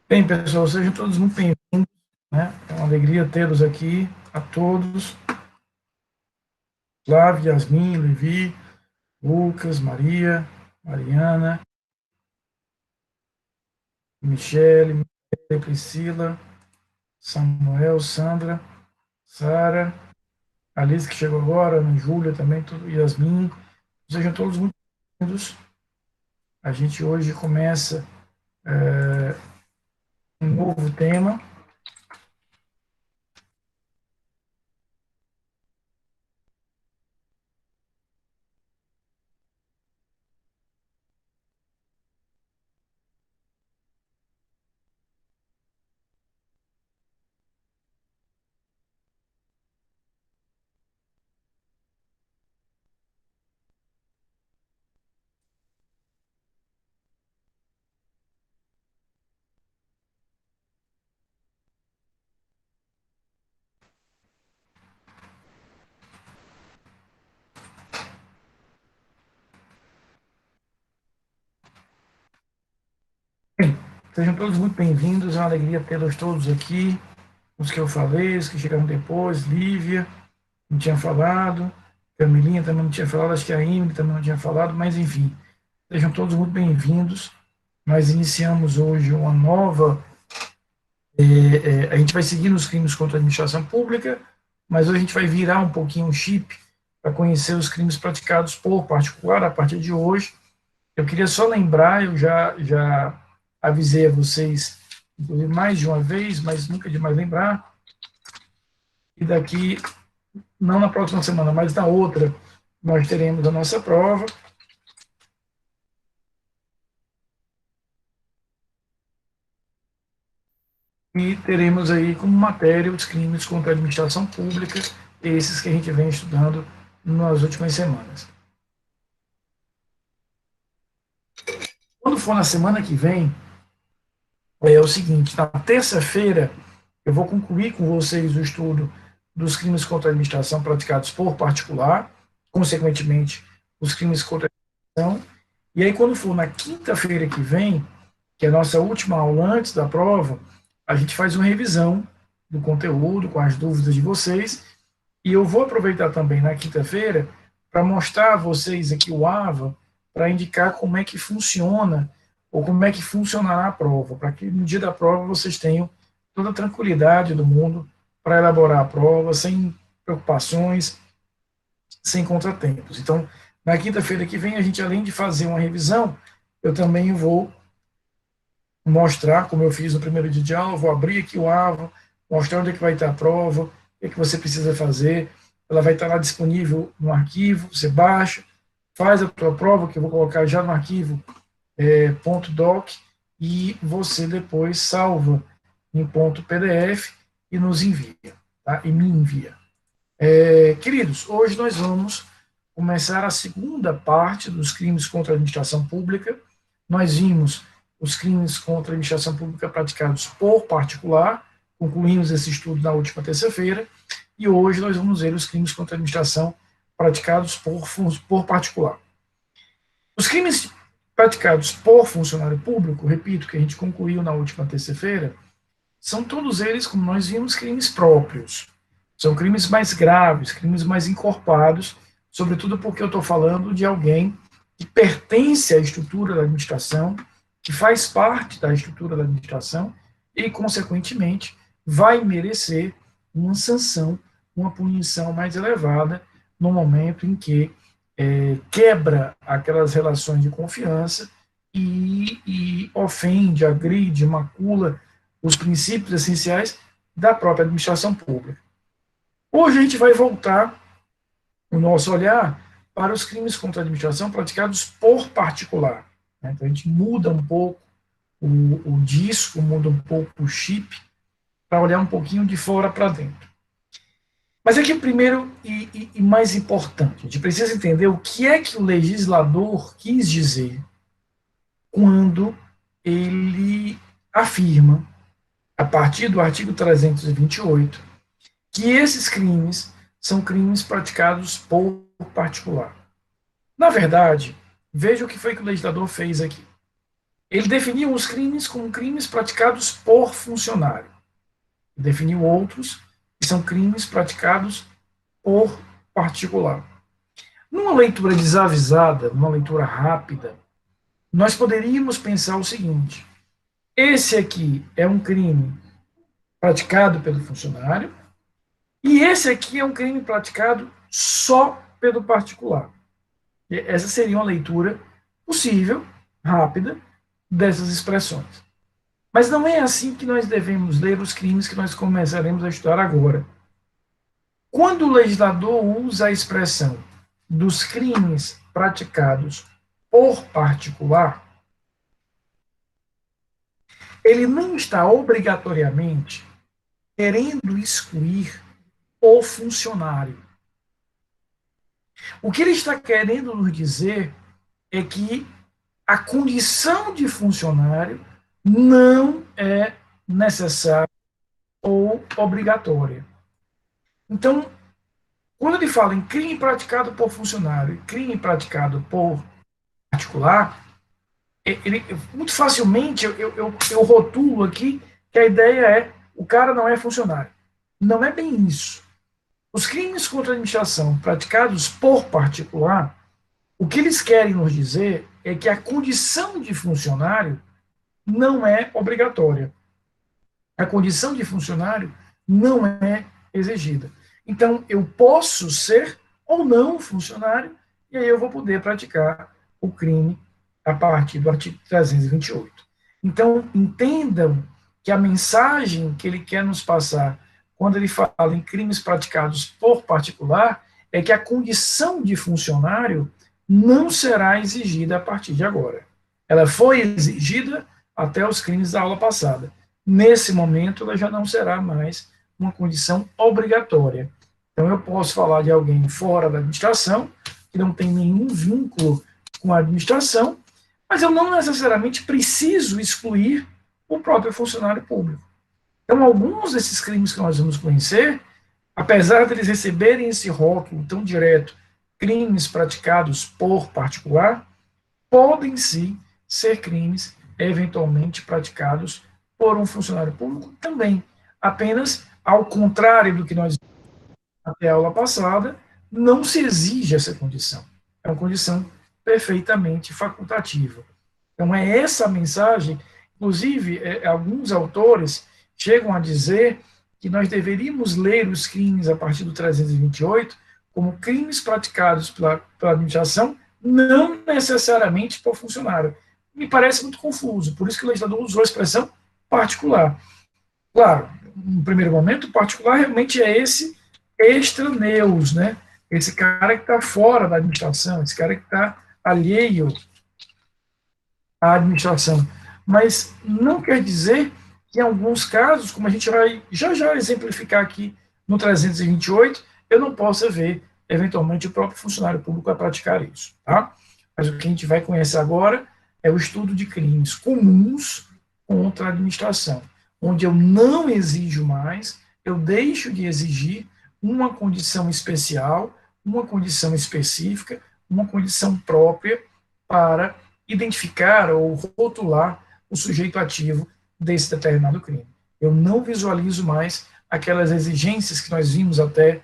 Bem, pessoal, sejam todos muito bem-vindos, né? É uma alegria tê-los aqui, a todos. Flávio, Yasmin, Levi, Lucas, Maria, Mariana, Michele, Priscila, Samuel, Sandra, Sara, Alice, que chegou agora, Ana Júlia também, Yasmin. Sejam todos muito bem-vindos. A gente hoje começa um novo tema. Bem, sejam todos muito bem-vindos, é uma alegria tê-los todos aqui. Os que eu falei, os que chegaram depois, Lívia, não tinha falado, Camilinha também não tinha falado, acho que a Emily também não tinha falado, mas enfim, sejam todos muito bem-vindos. Nós iniciamos hoje uma nova. A gente vai seguir nos crimes contra a administração pública, mas hoje a gente vai virar um pouquinho o chip para conhecer os crimes praticados por particular a partir de hoje. Eu queria só lembrar, eu já avisei a vocês, inclusive mais de uma vez, mas nunca é demais lembrar, e daqui, não na próxima semana, mas na outra, nós teremos a nossa prova. E teremos aí como matéria os crimes contra a administração pública, esses que a gente vem estudando nas últimas semanas. Quando for na semana que vem, é o seguinte, na terça-feira, eu vou concluir com vocês o estudo dos crimes contra a administração praticados por particular, consequentemente, os crimes contra a administração. E aí, quando for na quinta-feira que vem, que é a nossa última aula antes da prova, a gente faz uma revisão do conteúdo, com as dúvidas de vocês, e eu vou aproveitar também na quinta-feira para mostrar a vocês aqui o AVA, para indicar como é que funciona, ou como é que funcionará a prova, para que no dia da prova vocês tenham toda a tranquilidade do mundo para elaborar a prova, sem preocupações, sem contratempos. Então, na quinta-feira que vem, a gente, além de fazer uma revisão, eu também vou mostrar, como eu fiz no primeiro dia de aula, vou abrir aqui o AVA, mostrar onde é que vai estar a prova, o que é que você precisa fazer, ela vai estar lá disponível no arquivo, você baixa, faz a tua prova, que eu vou colocar já no arquivo .doc, e você depois salva em .pdf e nos envia, tá? E me envia. Queridos, hoje nós vamos começar a segunda parte dos crimes contra a administração pública. Nós vimos os crimes contra a administração pública praticados por particular, concluímos esse estudo na última terça-feira, e hoje nós vamos ver os crimes contra a administração praticados por particular. Os crimes praticados por funcionário público, repito, que a gente concluiu na última terça-feira, são todos eles, como nós vimos, crimes próprios. São crimes mais graves, crimes mais encorpados, sobretudo porque eu estou falando de alguém que pertence à estrutura da administração, que faz parte da estrutura da administração e, consequentemente, vai merecer uma sanção, uma punição mais elevada no momento em que quebra aquelas relações de confiança e ofende, agride, macula os princípios essenciais da própria administração pública. Hoje a gente vai voltar o nosso olhar para os crimes contra a administração praticados por particular. Né? Então a gente muda um pouco o disco, muda um pouco o chip, para olhar um pouquinho de fora para dentro. Mas aqui o primeiro e mais importante, a gente precisa entender o que é que o legislador quis dizer quando ele afirma, a partir do artigo 328, que esses crimes são crimes praticados por particular. Na verdade, veja o que foi que o legislador fez aqui. ele definiu os crimes como crimes praticados por funcionário. Definiu outros que são crimes praticados por particular. Numa leitura desavisada, numa leitura rápida, nós poderíamos pensar o seguinte: esse aqui é um crime praticado pelo funcionário e esse aqui é um crime praticado só pelo particular. Essa seria uma leitura possível, rápida, dessas expressões. Mas não é assim que nós devemos ler os crimes que nós começaremos a estudar agora. Quando o legislador usa a expressão dos crimes praticados por particular, ele não está obrigatoriamente querendo excluir o funcionário. O que ele está querendo nos dizer é que a condição de funcionário não é necessária ou obrigatória. Então, quando ele fala em crime praticado por funcionário e crime praticado por particular, muito facilmente eu rotulo aqui que a ideia é o cara não é funcionário. Não é bem isso. Os crimes contra a administração praticados por particular, o que eles querem nos dizer é que a condição de funcionário não é obrigatória. A condição de funcionário não é exigida. Então, eu posso ser ou não funcionário, e aí eu vou poder praticar o crime a partir do artigo 328. Então, entendam que a mensagem que ele quer nos passar quando ele fala em crimes praticados por particular é que a condição de funcionário não será exigida a partir de agora. Ela foi exigida até os crimes da aula passada. Nesse momento, ela já não será mais uma condição obrigatória. Então, eu posso falar de alguém fora da administração, que não tem nenhum vínculo com a administração, mas eu não necessariamente preciso excluir o próprio funcionário público. Então, alguns desses crimes que nós vamos conhecer, apesar de eles receberem esse rótulo tão direto, crimes praticados por particular, podem sim ser crimes eventualmente praticados por um funcionário público também. Apenas, ao contrário do que nós vimos até a aula passada, não se exige essa condição. É uma condição perfeitamente facultativa. Então, é essa a mensagem. Inclusive, alguns autores chegam a dizer que nós deveríamos ler os crimes a partir do 328 como crimes praticados pela administração, não necessariamente por funcionário. Me parece muito confuso, por isso que o legislador usou a expressão particular. Claro, no primeiro momento, o particular realmente é esse extraneus, né? Esse cara que está fora da administração, esse cara que está alheio à administração. Mas não quer dizer que em alguns casos, como a gente vai já exemplificar aqui no 328, eu não possa ver, eventualmente, o próprio funcionário público a praticar isso. Tá? Mas o que a gente vai conhecer agora é o estudo de crimes comuns contra a administração, onde eu não exijo mais, eu deixo de exigir uma condição especial, uma condição específica, uma condição própria para identificar ou rotular o sujeito ativo desse determinado crime. Eu não visualizo mais aquelas exigências que nós vimos até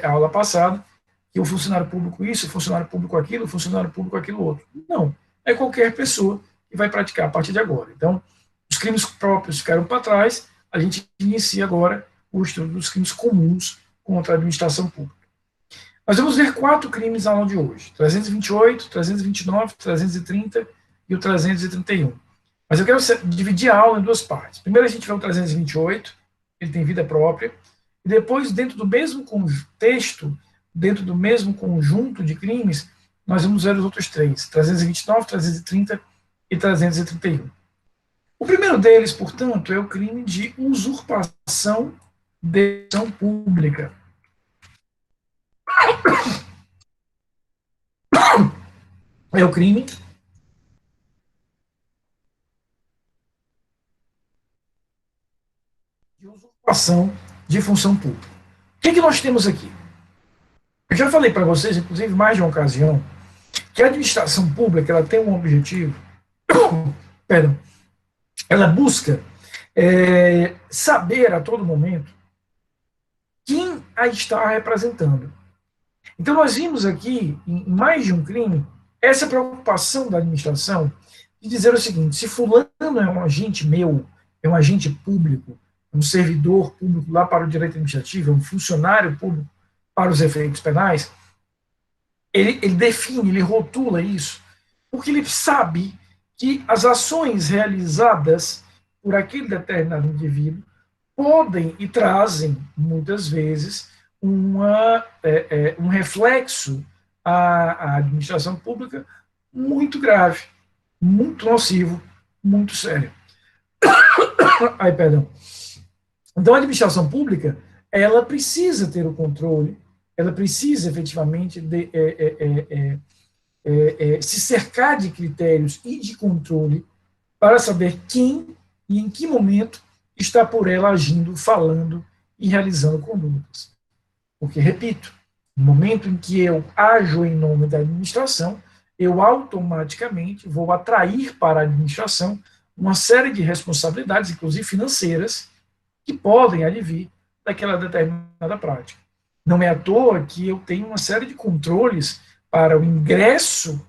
a aula passada, que o funcionário público isso, o funcionário público aquilo, o funcionário público aquilo outro. Não, é qualquer pessoa que vai praticar a partir de agora. Então, os crimes próprios ficaram para trás, a gente inicia agora o estudo dos crimes comuns contra a administração pública. Nós vamos ver 4 crimes na aula de hoje: 328, 329, 330 e o 331. Mas eu quero dividir a aula em 2 partes. Primeiro a gente vê o 328, ele tem vida própria, e depois, dentro do mesmo contexto, dentro do mesmo conjunto de crimes, nós vamos ver os outros 3, 329, 330 e 331. O primeiro deles, portanto, é o crime de usurpação de ação pública. É o crime de usurpação de função pública. O que nós temos aqui? Eu já falei para vocês, inclusive, mais de uma ocasião, que a administração pública ela tem um objetivo perdão, ela busca saber a todo momento quem a está representando. Então, nós vimos aqui, em mais de um crime, essa preocupação da administração de dizer o seguinte: se fulano é um agente meu, é um agente público, um servidor público lá para o direito administrativo, é um funcionário público para os efeitos penais, ele define, ele rotula isso, porque ele sabe que as ações realizadas por aquele determinado indivíduo podem e trazem, muitas vezes, um reflexo à administração pública muito grave, muito nocivo, muito sério. Ai, perdão. Então, a administração pública, ela precisa ter o controle, ela precisa efetivamente se cercar de critérios e de controle para saber quem e em que momento está por ela agindo, falando e realizando condutas. Porque, repito, no momento em que eu ajo em nome da administração, eu automaticamente vou atrair para a administração uma série de responsabilidades, inclusive financeiras, que podem advir daquela determinada prática. Não é à toa que eu tenho uma série de controles para o ingresso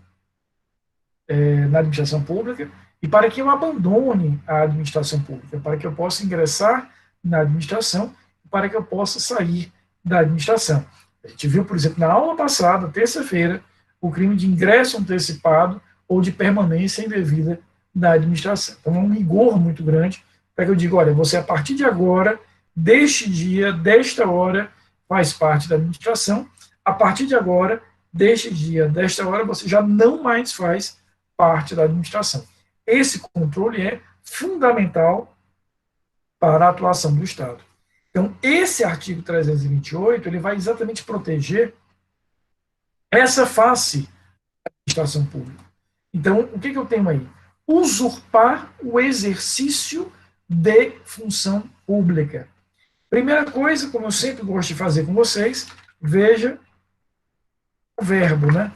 na administração pública e para que eu abandone a administração pública, para que eu possa ingressar na administração e para que eu possa sair da administração. A gente viu, por exemplo, na aula passada, terça-feira, o crime de ingresso antecipado ou de permanência indevida da administração. Então, é um rigor muito grande para que eu diga, olha, você a partir de agora, deste dia, desta hora, faz parte da administração, a partir de agora, deste dia, desta hora, você já não mais faz parte da administração. Esse controle é fundamental para a atuação do Estado. Então, esse artigo 328, ele vai exatamente proteger essa face da administração pública. Então, o que eu tenho aí? Usurpar o exercício de função pública. Primeira coisa, como eu sempre gosto de fazer com vocês, veja o verbo, né?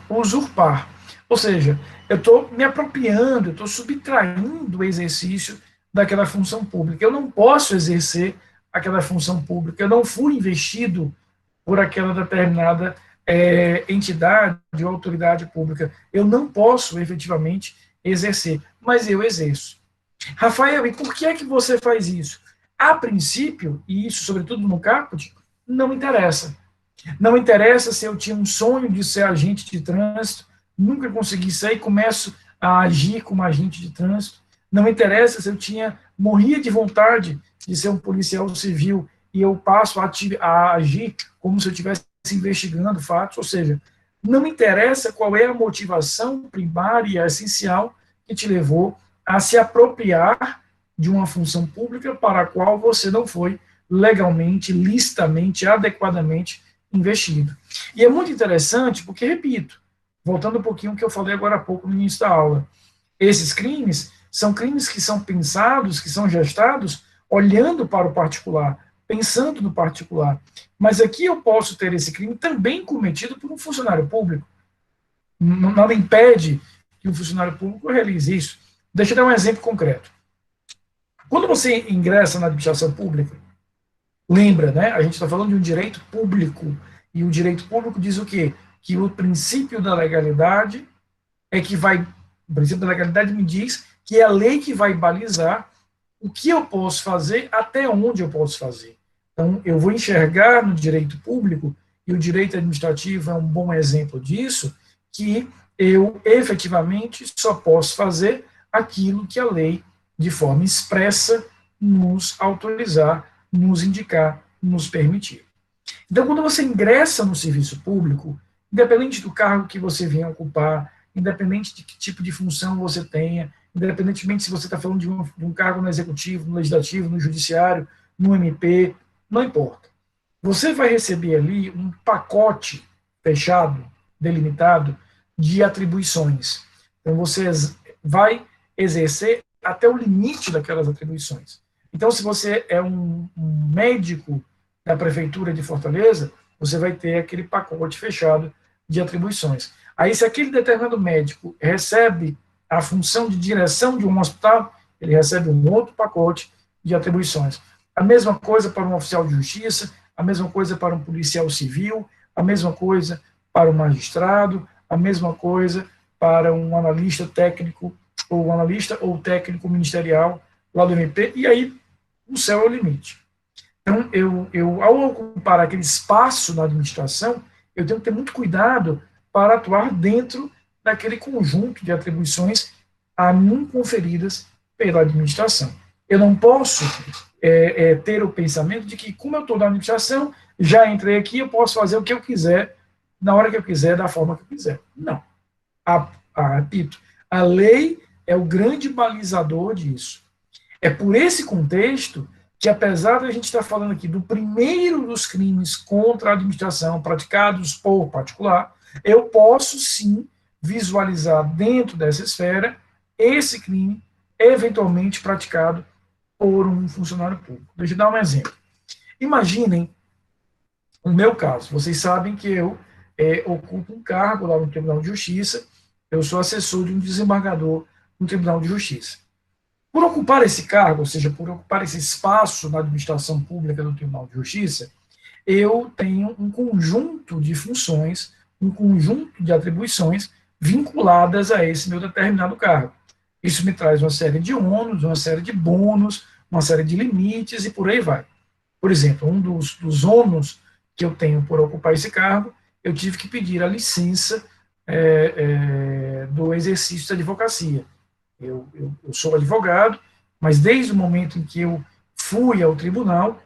Usurpar. Ou seja, eu estou me apropriando, eu estou subtraindo o exercício daquela função pública. Eu não posso exercer aquela função pública, eu não fui investido por aquela determinada entidade ou autoridade pública. Eu não posso efetivamente exercer, mas eu exerço. Rafael, e por que é que você faz isso? A princípio, e isso sobretudo no caput, não interessa. Não interessa se eu tinha um sonho de ser agente de trânsito, nunca consegui ser e começo a agir como agente de trânsito. Não interessa se eu morria de vontade de ser um policial civil e eu passo a agir como se eu estivesse investigando fatos. Ou seja, não interessa qual é a motivação primária e essencial que te levou a se apropriar de uma função pública para a qual você não foi legalmente, licitamente, adequadamente investido. E é muito interessante porque, repito, voltando um pouquinho ao que eu falei agora há pouco no início da aula, esses crimes são crimes que são pensados, que são gestados, olhando para o particular, pensando no particular. Mas aqui eu posso ter esse crime também cometido por um funcionário público. Nada impede que um funcionário público realize isso. Deixa eu dar um exemplo concreto. Quando você ingressa na administração pública, lembra, né? A gente está falando de um direito público. E o direito público diz o quê? Que o princípio da legalidade é que vai. O princípio da legalidade me diz que é a lei que vai balizar o que eu posso fazer, até onde eu posso fazer. Então, eu vou enxergar no direito público, e o direito administrativo é um bom exemplo disso, que eu efetivamente só posso fazer aquilo que a lei, de forma expressa, nos autorizar, nos indicar, nos permitir. Então, quando você ingressa no serviço público, independente do cargo que você venha ocupar, independente de que tipo de função você tenha, independentemente se você está falando de um cargo no executivo, no legislativo, no judiciário, no MP, não importa. Você vai receber ali um pacote fechado, delimitado, de atribuições. Então, você vai exercer até o limite daquelas atribuições. Então, se você é um médico da Prefeitura de Fortaleza, você vai ter aquele pacote fechado de atribuições. Aí, se aquele determinado médico recebe a função de direção de um hospital, ele recebe um outro pacote de atribuições. A mesma coisa para um oficial de justiça, a mesma coisa para um policial civil, a mesma coisa para um magistrado, a mesma coisa para um analista técnico, ou analista ou técnico ministerial lá do MP, e aí o céu é o limite. Então, ao ocupar aquele espaço na administração, eu tenho que ter muito cuidado para atuar dentro daquele conjunto de atribuições a mim conferidas pela administração. Eu não posso ter o pensamento de que, como eu estou na administração, já entrei aqui, eu posso fazer o que eu quiser, na hora que eu quiser, da forma que eu quiser. Não. Repito, a lei é o grande balizador disso. É por esse contexto que, apesar de a gente estar falando aqui do primeiro dos crimes contra a administração praticados por particular, eu posso sim visualizar dentro dessa esfera esse crime eventualmente praticado por um funcionário público. Deixa eu dar um exemplo. Imaginem o meu caso. Vocês sabem que eu ocupo um cargo lá no Tribunal de Justiça, eu sou assessor de um desembargador no Tribunal de Justiça. Por ocupar esse cargo, ou seja, por ocupar esse espaço na administração pública do Tribunal de Justiça, eu tenho um conjunto de funções, um conjunto de atribuições vinculadas a esse meu determinado cargo. Isso me traz uma série de ônus, uma série de bônus, uma série de limites e por aí vai. Por exemplo, um dos ônus que eu tenho por ocupar esse cargo, eu tive que pedir a licença do exercício da advocacia. Eu sou advogado, mas desde o momento em que eu fui ao tribunal,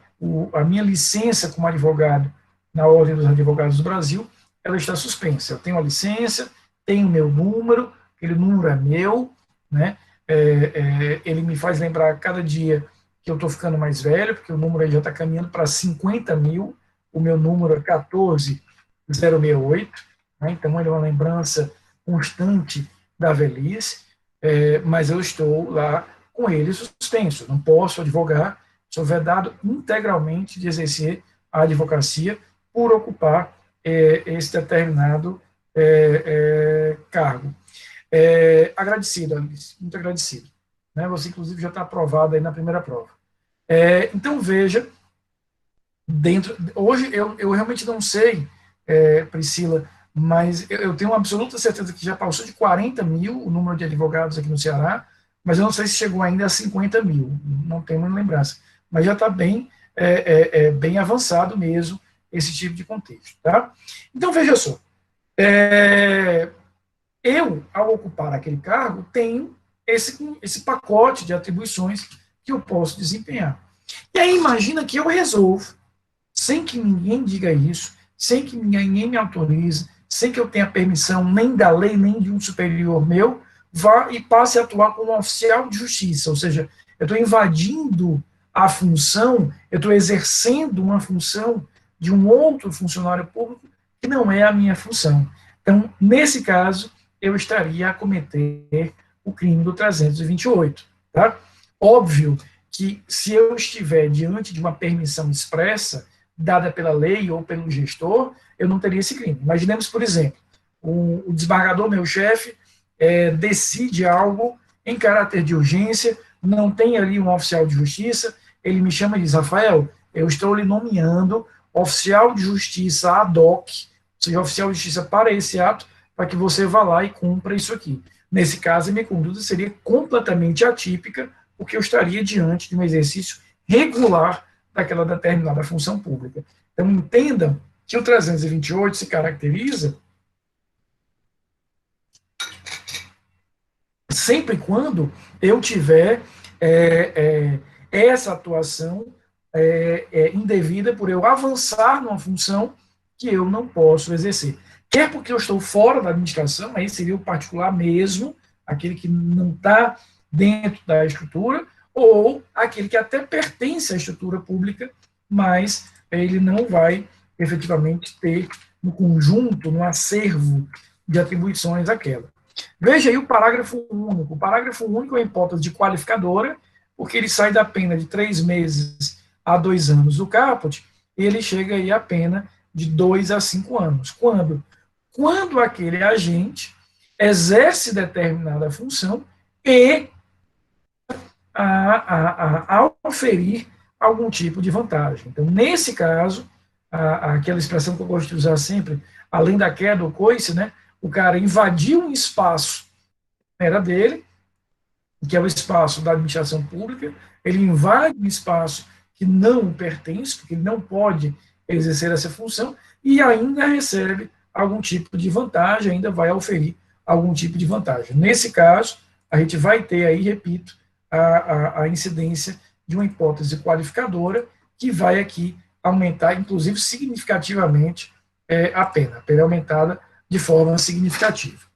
a minha licença como advogado na Ordem dos Advogados do Brasil, ela está suspensa. Eu tenho a licença, tenho o meu número, aquele número é meu, né? Ele me faz lembrar cada dia que eu estou ficando mais velho, porque o número aí já está caminhando para 50 mil, o meu número é 14068, né? Então ele é uma lembrança constante da velhice, mas eu estou lá com ele suspenso, não posso advogar, sou vedado integralmente de exercer a advocacia por ocupar esse determinado cargo. Agradecido, Alice, muito agradecido. Né? Você, inclusive, já está aprovado aí na primeira prova. Então, veja, hoje eu realmente não sei, Priscila, mas eu tenho uma absoluta certeza que já passou de 40 mil o número de advogados aqui no Ceará, mas eu não sei se chegou ainda a 50 mil, não tenho uma lembrança, mas já está bem, bem avançado mesmo esse tipo de contexto. Tá? Então, veja só, eu, ao ocupar aquele cargo, tenho esse pacote de atribuições que eu posso desempenhar. E aí imagina que eu resolvo, sem que ninguém diga isso, sem que ninguém me autorize, sem que eu tenha permissão nem da lei, nem de um superior meu, vá e passe a atuar como oficial de justiça, ou seja, eu estou invadindo a função, eu estou exercendo uma função de um outro funcionário público que não é a minha função. Então, nesse caso, eu estaria a cometer o crime do 328. Tá? Óbvio que se eu estiver diante de uma permissão expressa, dada pela lei ou pelo gestor, eu não teria esse crime. Imaginemos, por exemplo, o desembargador, meu chefe, decide algo em caráter de urgência, não tem ali um oficial de justiça, ele me chama e diz, Rafael, eu estou lhe nomeando oficial de justiça ad hoc, ou seja, oficial de justiça para esse ato, para que você vá lá e cumpra isso aqui. Nesse caso, a minha conduta seria completamente atípica, porque eu estaria diante de um exercício regular daquela determinada função pública. Então, entendam que o 328 se caracteriza sempre quando eu tiver essa atuação indevida por eu avançar numa função que eu não posso exercer. Quer porque eu estou fora da administração, aí seria o particular mesmo, aquele que não está dentro da estrutura, ou aquele que até pertence à estrutura pública, mas ele não vai efetivamente ter no conjunto, no acervo de atribuições aquela. Veja aí o parágrafo único. O parágrafo único é a hipótese de qualificadora, porque ele sai da pena de 3 meses a 2 anos do caput, e ele chega aí à pena de 2 a 5 anos. Quando quando aquele agente exerce determinada função e a oferir algum tipo de vantagem. Então, nesse caso, aquela expressão que eu gosto de usar sempre, além da queda ou coice, né, o cara invadiu um espaço era dele, que é o espaço da administração pública, ele invade um espaço que não pertence, porque ele não pode exercer essa função, e ainda recebe algum tipo de vantagem, ainda vai oferir algum tipo de vantagem. Nesse caso, a gente vai ter aí, repito, a incidência de uma hipótese qualificadora que vai aqui aumentar, inclusive, significativamente a pena. A pena é aumentada de forma significativa.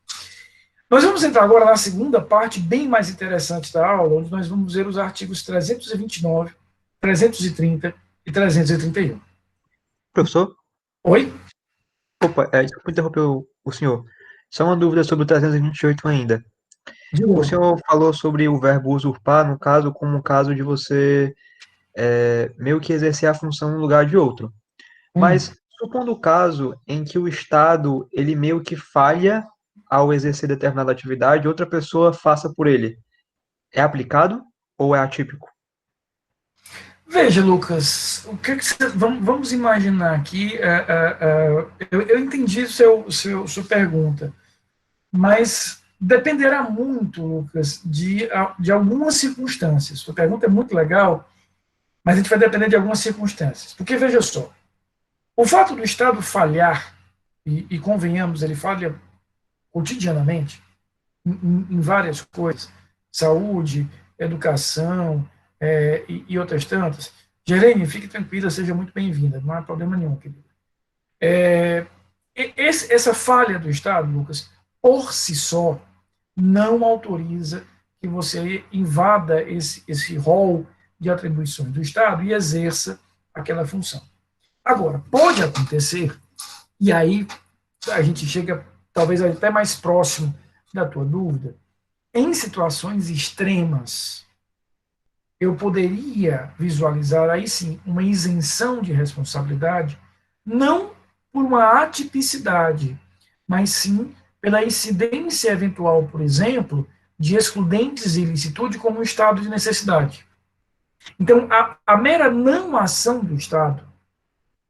Nós vamos entrar agora na segunda parte, bem mais interessante da aula, onde nós vamos ver os artigos 329, 330 e 331. Professor? Oi? Opa, desculpa interromper o senhor. Só uma dúvida sobre o 328 ainda. De O novo. senhor falou sobre o verbo usurpar, no caso, como um caso de você meio que exercer a função no lugar de outro. Mas, supondo o caso em que o Estado, ele meio que falha ao exercer determinada atividade, outra pessoa faça por ele, é aplicado ou é atípico? Veja, Lucas, o que você, vamos imaginar aqui, eu entendi sua pergunta, mas dependerá muito, Lucas, de algumas circunstâncias. Sua pergunta é muito legal, mas a gente vai depender de algumas circunstâncias. Porque, veja só, o fato do Estado falhar, e convenhamos, ele falha cotidianamente, em várias coisas, saúde, educação e outras tantas. Gerene, fique tranquila, seja muito bem-vinda, não há problema nenhum, querido. Essa falha do Estado, Lucas, por si só, não autoriza que você invada esse rol de atribuições do Estado e exerça aquela função. Agora, pode acontecer, e aí a gente chega talvez até mais próximo da tua dúvida, em situações extremas, eu poderia visualizar aí sim uma isenção de responsabilidade, não por uma atipicidade, mas sim pela incidência eventual, por exemplo, de excludentes de ilicitude como um estado de necessidade. Então, a mera não ação do Estado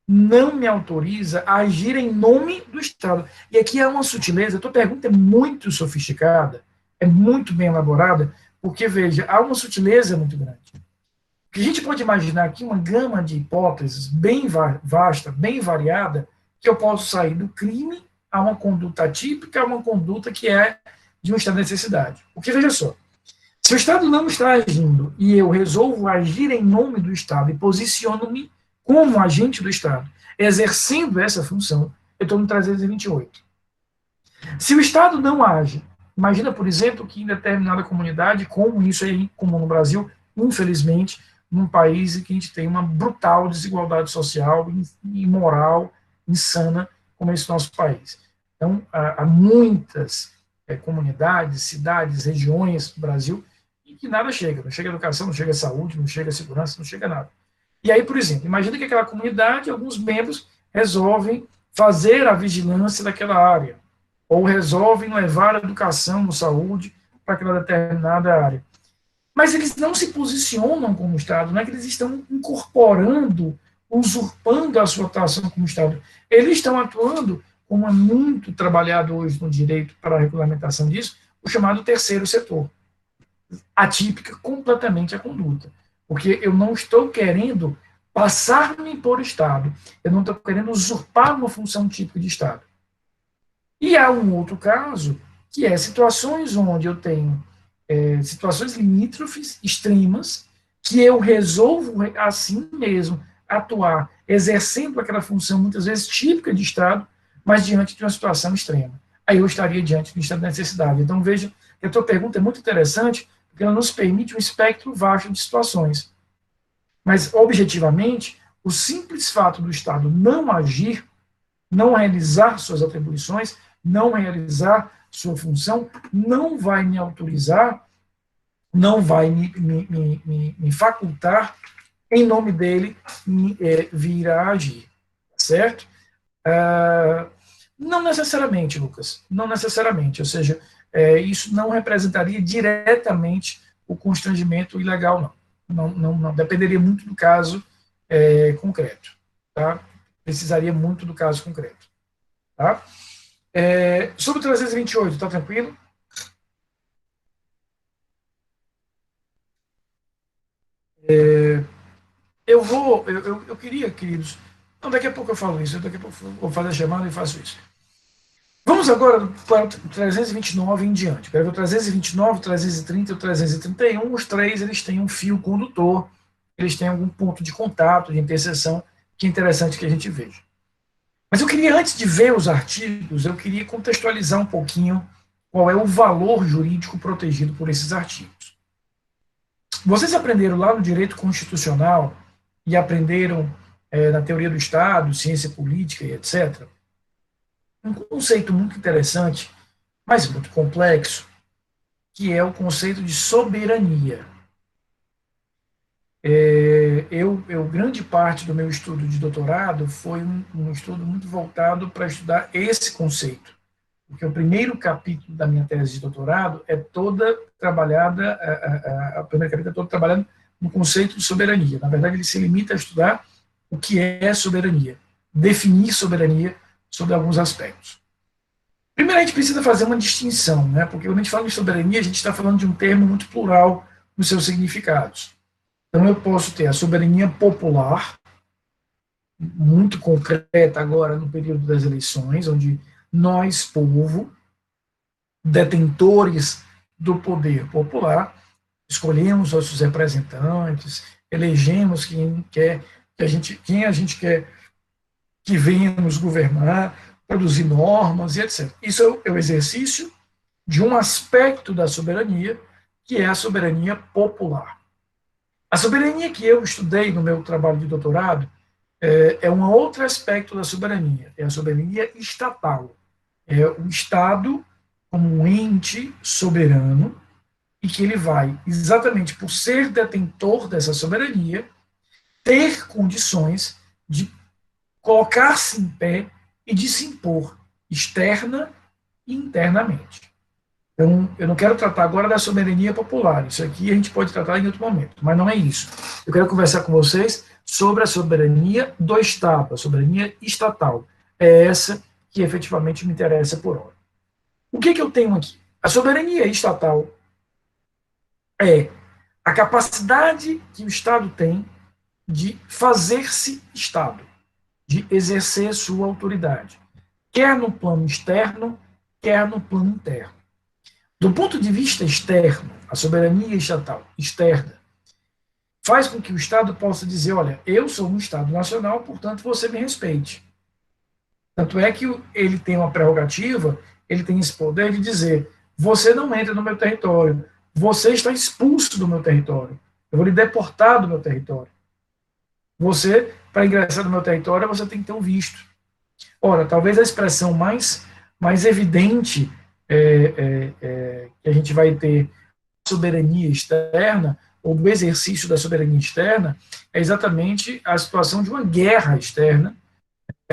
não me autoriza a agir em nome do Estado. E aqui há uma sutileza, a tua pergunta é muito sofisticada, é muito bem elaborada, porque, veja, há uma sutileza muito grande. Que a gente pode imaginar aqui uma gama de hipóteses bem vasta, bem variada, que eu posso sair do crime a uma conduta atípica, a uma conduta que é de um estado de necessidade. Porque, veja só, se o Estado não está agindo e eu resolvo agir em nome do Estado e posiciono-me como agente do Estado, exercendo essa função, eu estou no 328. Se o Estado não age, imagina, por exemplo, que em determinada comunidade, como isso é comum no Brasil, infelizmente, num país em que a gente tem uma brutal desigualdade social e moral insana, como é esse nosso país. Então, há muitas comunidades, cidades, regiões do Brasil em que nada chega. Não chega educação, não chega saúde, não chega segurança, não chega nada. E aí, por exemplo, imagina que aquela comunidade, alguns membros resolvem fazer a vigilância daquela área, ou resolvem levar a educação, saúde para aquela determinada área. Mas eles não se posicionam como Estado, não é que eles estão incorporando, usurpando a sua atuação como Estado. Eles estão atuando, como é muito trabalhado hoje no direito para a regulamentação disso, o chamado terceiro setor. Atípica completamente a conduta. Porque eu não estou querendo passar-me por Estado, eu não estou querendo usurpar uma função típica de Estado. E há um outro caso, que é situações onde eu tenho situações limítrofes, extremas, que eu resolvo assim mesmo atuar, exercendo aquela função muitas vezes típica de Estado, mas diante de uma situação extrema. Aí eu estaria diante de um estado de necessidade. Então veja que a tua pergunta é muito interessante, porque ela nos permite um espectro vasto de situações. Mas, objetivamente, o simples fato do Estado não agir, não realizar suas atribuições, não realizar sua função, não vai me autorizar, não vai me facultar, em nome dele, vir a agir. Certo? Não necessariamente, Lucas, não necessariamente, ou seja, isso não representaria diretamente o constrangimento ilegal, não. Não. Dependeria muito do caso concreto, tá? Precisaria muito do caso concreto, tá? Sobre o 328, tá tranquilo? Eu queria, queridos, não, daqui a pouco eu falo isso, daqui a pouco eu vou fazer a chamada e faço isso. Vamos agora para o 329 em diante. Pega o 329, o 330 e o 331, os três eles têm um fio condutor, eles têm algum ponto de contato, de interseção, que é interessante que a gente veja. Mas eu queria, antes de ver os artigos, eu queria contextualizar um pouquinho qual é o valor jurídico protegido por esses artigos. Vocês aprenderam lá no direito constitucional e aprenderam na teoria do Estado, ciência política e etc., um conceito muito interessante, mas muito complexo, que é o conceito de soberania. Grande parte do meu estudo de doutorado foi um estudo muito voltado para estudar esse conceito, porque o primeiro capítulo da minha tese de doutorado é toda trabalhada, a primeira capítulo é todo trabalhando no conceito de soberania. Na verdade, ele se limita a estudar o que é soberania, definir soberania sobre alguns aspectos. Primeiro, a gente precisa fazer uma distinção, né? Porque quando a gente fala de soberania, a gente está falando de um termo muito plural nos seus significados. Então, eu posso ter a soberania popular, muito concreta agora no período das eleições, onde nós, povo, detentores do poder popular, escolhemos nossos representantes, elegemos quem a gente quer que venha nos governar, produzir normas e etc. Isso é o exercício de um aspecto da soberania, que é a soberania popular. A soberania que eu estudei no meu trabalho de doutorado é um outro aspecto da soberania, é a soberania estatal. É o Estado como um ente soberano e que ele vai, exatamente por ser detentor dessa soberania, ter condições de colocar-se em pé e de se impor externa e internamente. Então, eu não quero tratar agora da soberania popular, isso aqui a gente pode tratar em outro momento, mas não é isso. Eu quero conversar com vocês sobre a soberania do Estado, a soberania estatal. É essa que efetivamente me interessa por hora. O que eu tenho aqui? A soberania estatal é a capacidade que o Estado tem de fazer-se Estado, de exercer sua autoridade, quer no plano externo, quer no plano interno. Do ponto de vista externo, a soberania estatal externa faz com que o Estado possa dizer, olha, eu sou um Estado nacional, portanto você me respeite. Tanto é que ele tem uma prerrogativa, ele tem esse poder de dizer, você não entra no meu território, você está expulso do meu território, eu vou lhe deportar do meu território. Você, para ingressar no meu território, você tem que ter um visto. Ora, talvez a expressão mais evidente que a gente vai ter soberania externa, ou do exercício da soberania externa, é exatamente a situação de uma guerra externa,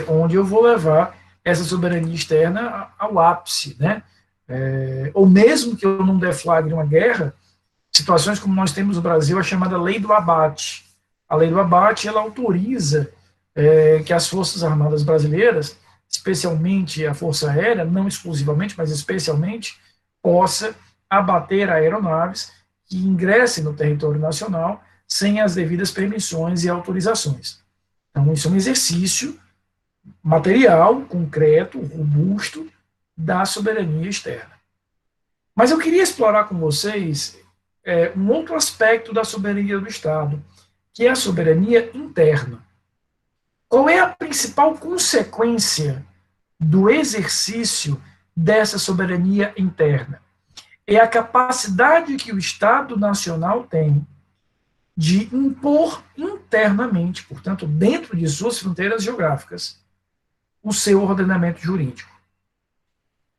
onde eu vou levar essa soberania externa ao ápice, né? Ou mesmo que eu não deflagre uma guerra, situações como nós temos no Brasil, a chamada lei do abate. A lei do abate, ela autoriza que as Forças Armadas brasileiras, especialmente a Força Aérea, não exclusivamente, mas especialmente, possa abater aeronaves que ingressem no território nacional sem as devidas permissões e autorizações. Então, isso é um exercício material, concreto, robusto, da soberania externa. Mas eu queria explorar com vocês um outro aspecto da soberania do Estado, que é a soberania interna. Qual é a principal consequência do exercício dessa soberania interna? É a capacidade que o Estado Nacional tem de impor internamente, portanto, dentro de suas fronteiras geográficas, o seu ordenamento jurídico.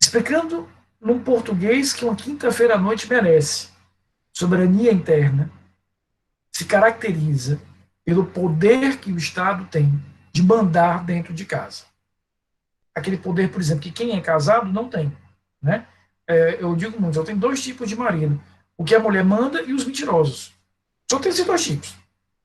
Explicando num português que uma quinta-feira à noite merece, soberania interna se caracteriza pelo poder que o Estado tem de mandar dentro de casa. aquele poder, por exemplo, que quem é casado não tem, né? Eu digo muito, só tem dois tipos de marido, o que a mulher manda e os mentirosos. Só tem esses dois tipos,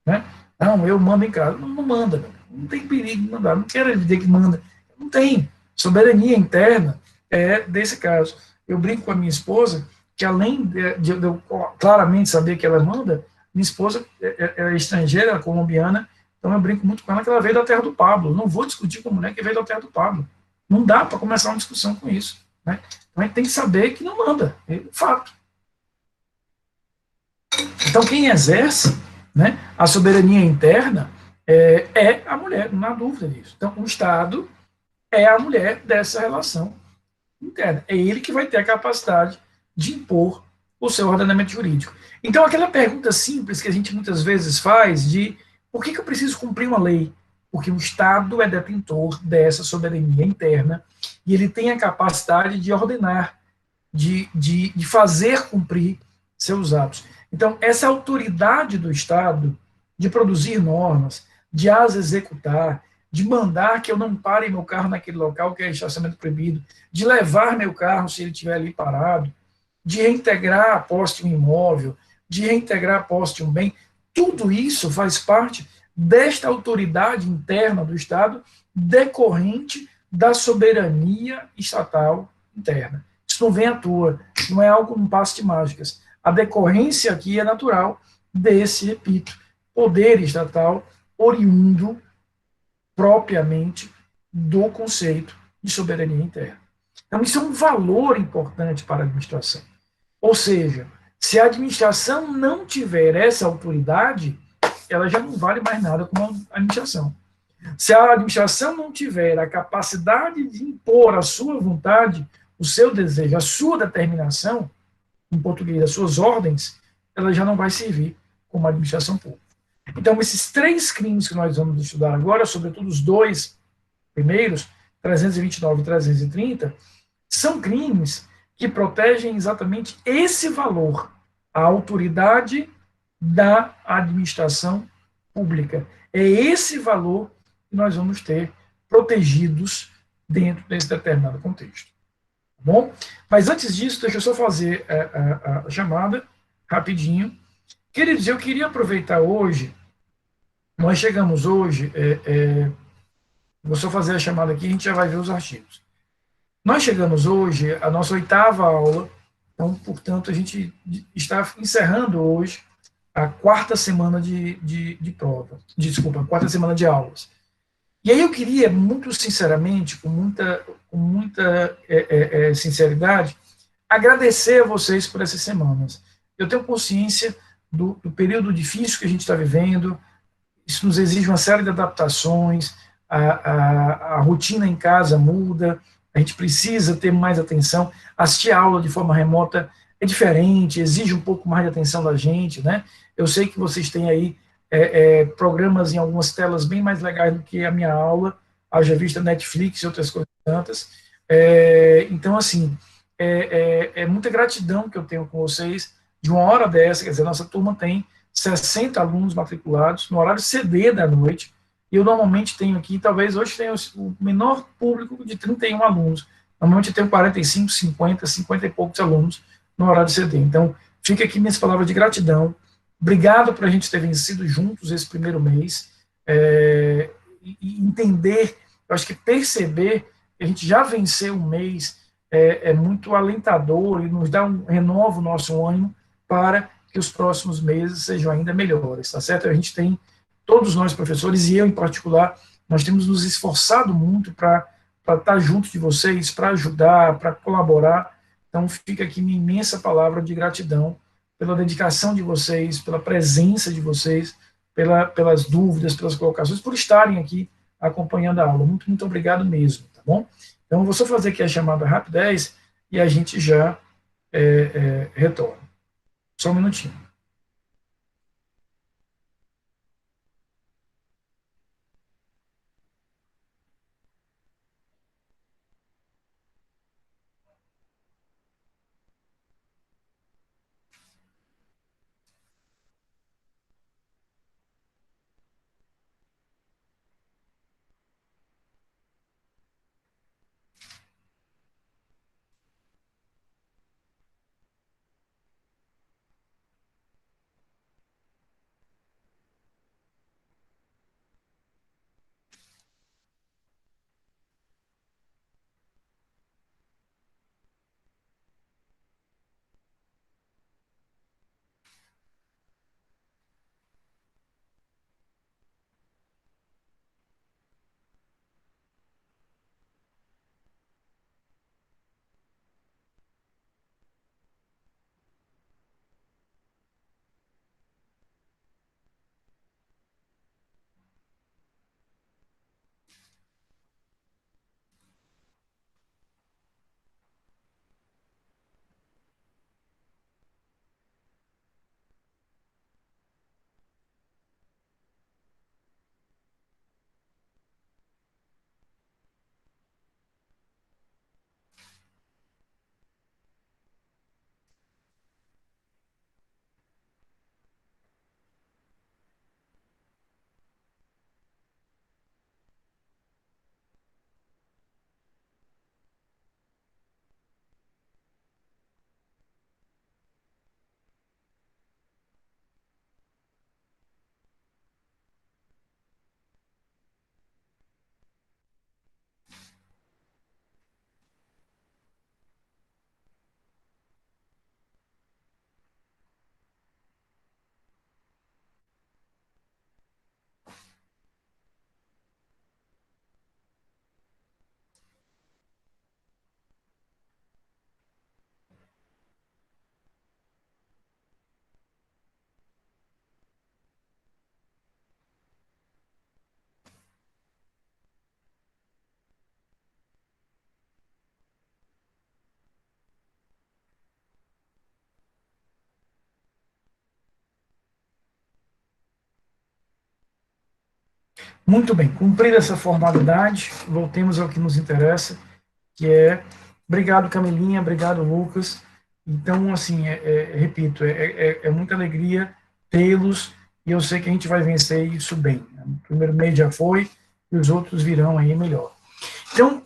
né? Não, eu mando em casa. Não, não manda, não tem perigo de mandar, não quero dizer que manda, não tem. Soberania interna é desse caso. Eu brinco com a minha esposa que além de eu claramente saber que ela manda, minha esposa é estrangeira, é colombiana, então eu brinco muito com ela que ela veio da terra do Pablo. Eu não vou discutir com a mulher que veio da terra do Pablo. Não dá para começar uma discussão com isso. Né? Então a gente tem que saber que não manda, é fato. Então quem exerce, né, a soberania interna é a mulher, não há dúvida disso. Então o Estado é a mulher dessa relação interna. É ele que vai ter a capacidade de impor o seu ordenamento jurídico. Então, aquela pergunta simples que a gente muitas vezes faz de por que eu preciso cumprir uma lei? Porque o Estado é detentor dessa soberania interna e ele tem a capacidade de ordenar, de fazer cumprir seus atos. Então, essa autoridade do Estado de produzir normas, de as executar, de mandar que eu não pare meu carro naquele local que é estacionamento proibido, de levar meu carro se ele estiver ali parado, de reintegrar a posse de um imóvel, de reintegrar a posse de um bem, tudo isso faz parte desta autoridade interna do Estado decorrente da soberania estatal interna. Isso não vem à toa, não é algo, um passe de mágicas. A decorrência aqui é natural desse, repito, poder estatal oriundo propriamente do conceito de soberania interna. Então, isso é um valor importante para a administração. Ou seja, se a administração não tiver essa autoridade, ela já não vale mais nada como administração. Se a administração não tiver a capacidade de impor a sua vontade, o seu desejo, a sua determinação, em português, as suas ordens, ela já não vai servir como administração pública. Então, esses três crimes que nós vamos estudar agora, sobretudo os dois primeiros, 329 e 330, são crimes que protegem exatamente esse valor, a autoridade da administração pública. É esse valor que nós vamos ter protegidos dentro desse determinado contexto. Tá bom? Mas antes disso, deixa eu só fazer a chamada rapidinho. Queridos, eu queria aproveitar hoje, nós chegamos hoje, vou só fazer a chamada aqui, a gente já vai ver os artigos. Nós chegamos hoje à nossa oitava aula, então, portanto, a gente está encerrando hoje a quarta semana de prova, desculpa, a quarta semana de aulas. E aí eu queria, muito sinceramente, com muita sinceridade, agradecer a vocês por essas semanas. Eu tenho consciência do período difícil que a gente está vivendo, isso nos exige uma série de adaptações, a rotina em casa muda, a gente precisa ter mais atenção, assistir a aula de forma remota é diferente, exige um pouco mais de atenção da gente, né? Eu sei que vocês têm aí programas em algumas telas bem mais legais do que a minha aula, haja vista Netflix e outras coisas tantas. Então, assim, muita gratidão que eu tenho com vocês de uma hora dessa, quer dizer, nossa turma tem 60 alunos matriculados no horário CD da noite, e eu normalmente tenho aqui, talvez hoje tenha o menor público de 31 alunos, normalmente eu tenho 45, 50, 50 e poucos alunos no horário CD, então fica aqui minhas palavras de gratidão, obrigado por a gente ter vencido juntos esse primeiro mês, e entender, eu acho que perceber que a gente já venceu um mês muito alentador e nos dá renova o nosso ânimo para que os próximos meses sejam ainda melhores, tá certo? A gente tem, todos nós professores, e eu em particular, nós temos nos esforçado muito para estar junto de vocês, para ajudar, para colaborar. Então, fica aqui minha imensa palavra de gratidão pela dedicação de vocês, pela presença de vocês, pelas dúvidas, pelas colocações, por estarem aqui acompanhando a aula. Muito, muito obrigado mesmo, tá bom? Então, eu vou só fazer aqui a chamada rapidez e a gente já retorna. Só um minutinho. Muito bem, cumprida essa formalidade, voltemos ao que nos interessa, que é, obrigado Camilinha, obrigado Lucas, então, assim, repito, é muita alegria tê-los, e eu sei que a gente vai vencer isso bem. O primeiro mês já foi, e os outros virão aí melhor. Então,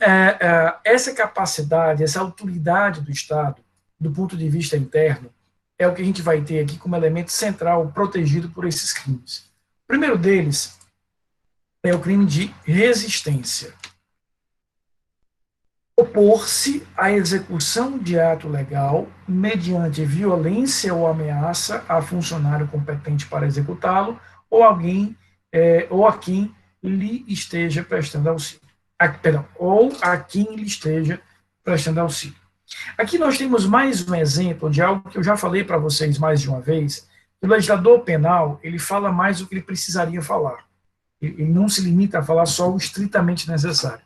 essa capacidade, essa autoridade do Estado, do ponto de vista interno, é o que a gente vai ter aqui como elemento central protegido por esses crimes. O primeiro deles é o crime de resistência. Opor-se à execução de ato legal mediante violência ou ameaça a funcionário competente para executá-lo ou alguém ou a quem lhe esteja prestando auxílio. Ou a quem lhe esteja prestando auxílio. Aqui nós temos mais um exemplo de algo que eu já falei para vocês mais de uma vez. O legislador penal, ele fala mais do que ele precisaria falar. Ele não se limita a falar só o estritamente necessário.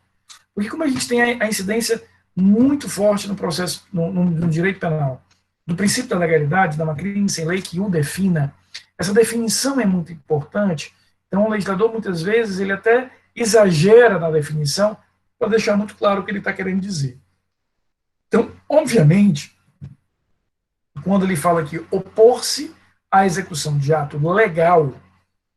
Porque como a gente tem a incidência muito forte no processo, no direito penal, do princípio da legalidade, da uma crime sem lei que o defina, essa definição é muito importante. Então o legislador, muitas vezes, ele até exagera na definição para deixar muito claro o que ele está querendo dizer. Então, obviamente, quando ele fala que opor-se à execução de ato legal,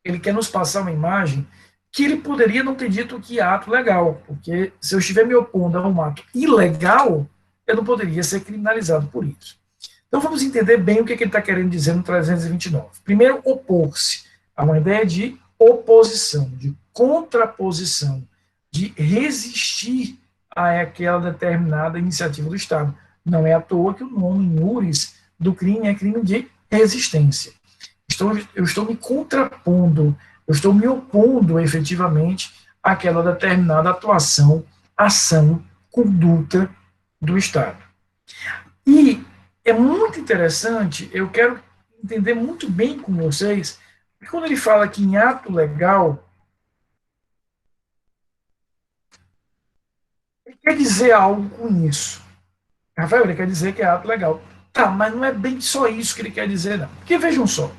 ele quer nos passar uma imagem que ele poderia não ter dito que é ato legal, porque se eu estiver me opondo a um ato ilegal, eu não poderia ser criminalizado por isso. Então vamos entender bem o que ele está querendo dizer no 329. Primeiro, opor-se a uma ideia de oposição, de contraposição, de resistir a aquela determinada iniciativa do Estado. Não é à toa que o nome em URIs do crime é crime de resistência. Eu estou me contrapondo, eu estou me opondo efetivamente àquela determinada atuação, ação, conduta do Estado. E é muito interessante, eu quero entender muito bem com vocês, que quando ele fala que em ato legal, ele quer dizer algo com isso. Rafael, ele quer dizer que é ato legal. Tá, mas não é bem só isso que ele quer dizer, não. Porque vejam só,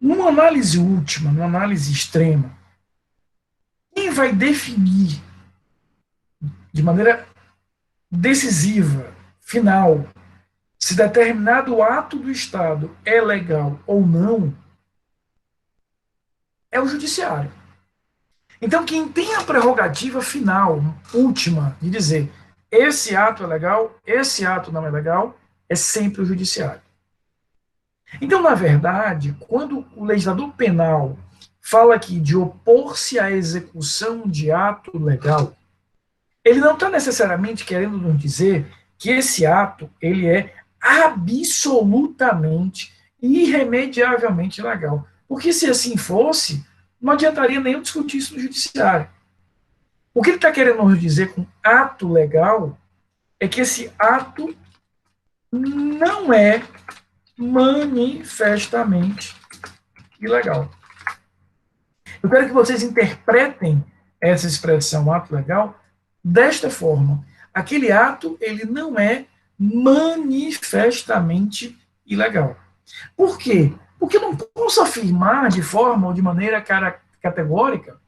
numa análise última, numa análise extrema, quem vai definir de maneira decisiva, final, se determinado ato do Estado é legal ou não, é o judiciário. Então, quem tem a prerrogativa final, última, de dizer esse ato é legal, esse ato não é legal, é sempre o judiciário. Então, na verdade, quando o legislador penal fala aqui de opor-se à execução de ato legal, ele não está necessariamente querendo nos dizer que esse ato ele é absolutamente, irremediavelmente legal. Porque se assim fosse, não adiantaria nem eu discutir isso no judiciário. O que ele está querendo nos dizer com ato legal é que esse ato não é manifestamente ilegal. Eu quero que vocês interpretem essa expressão ato legal desta forma. Aquele ato, ele não é manifestamente ilegal. Por quê? Porque eu não posso afirmar de forma ou de maneira categórica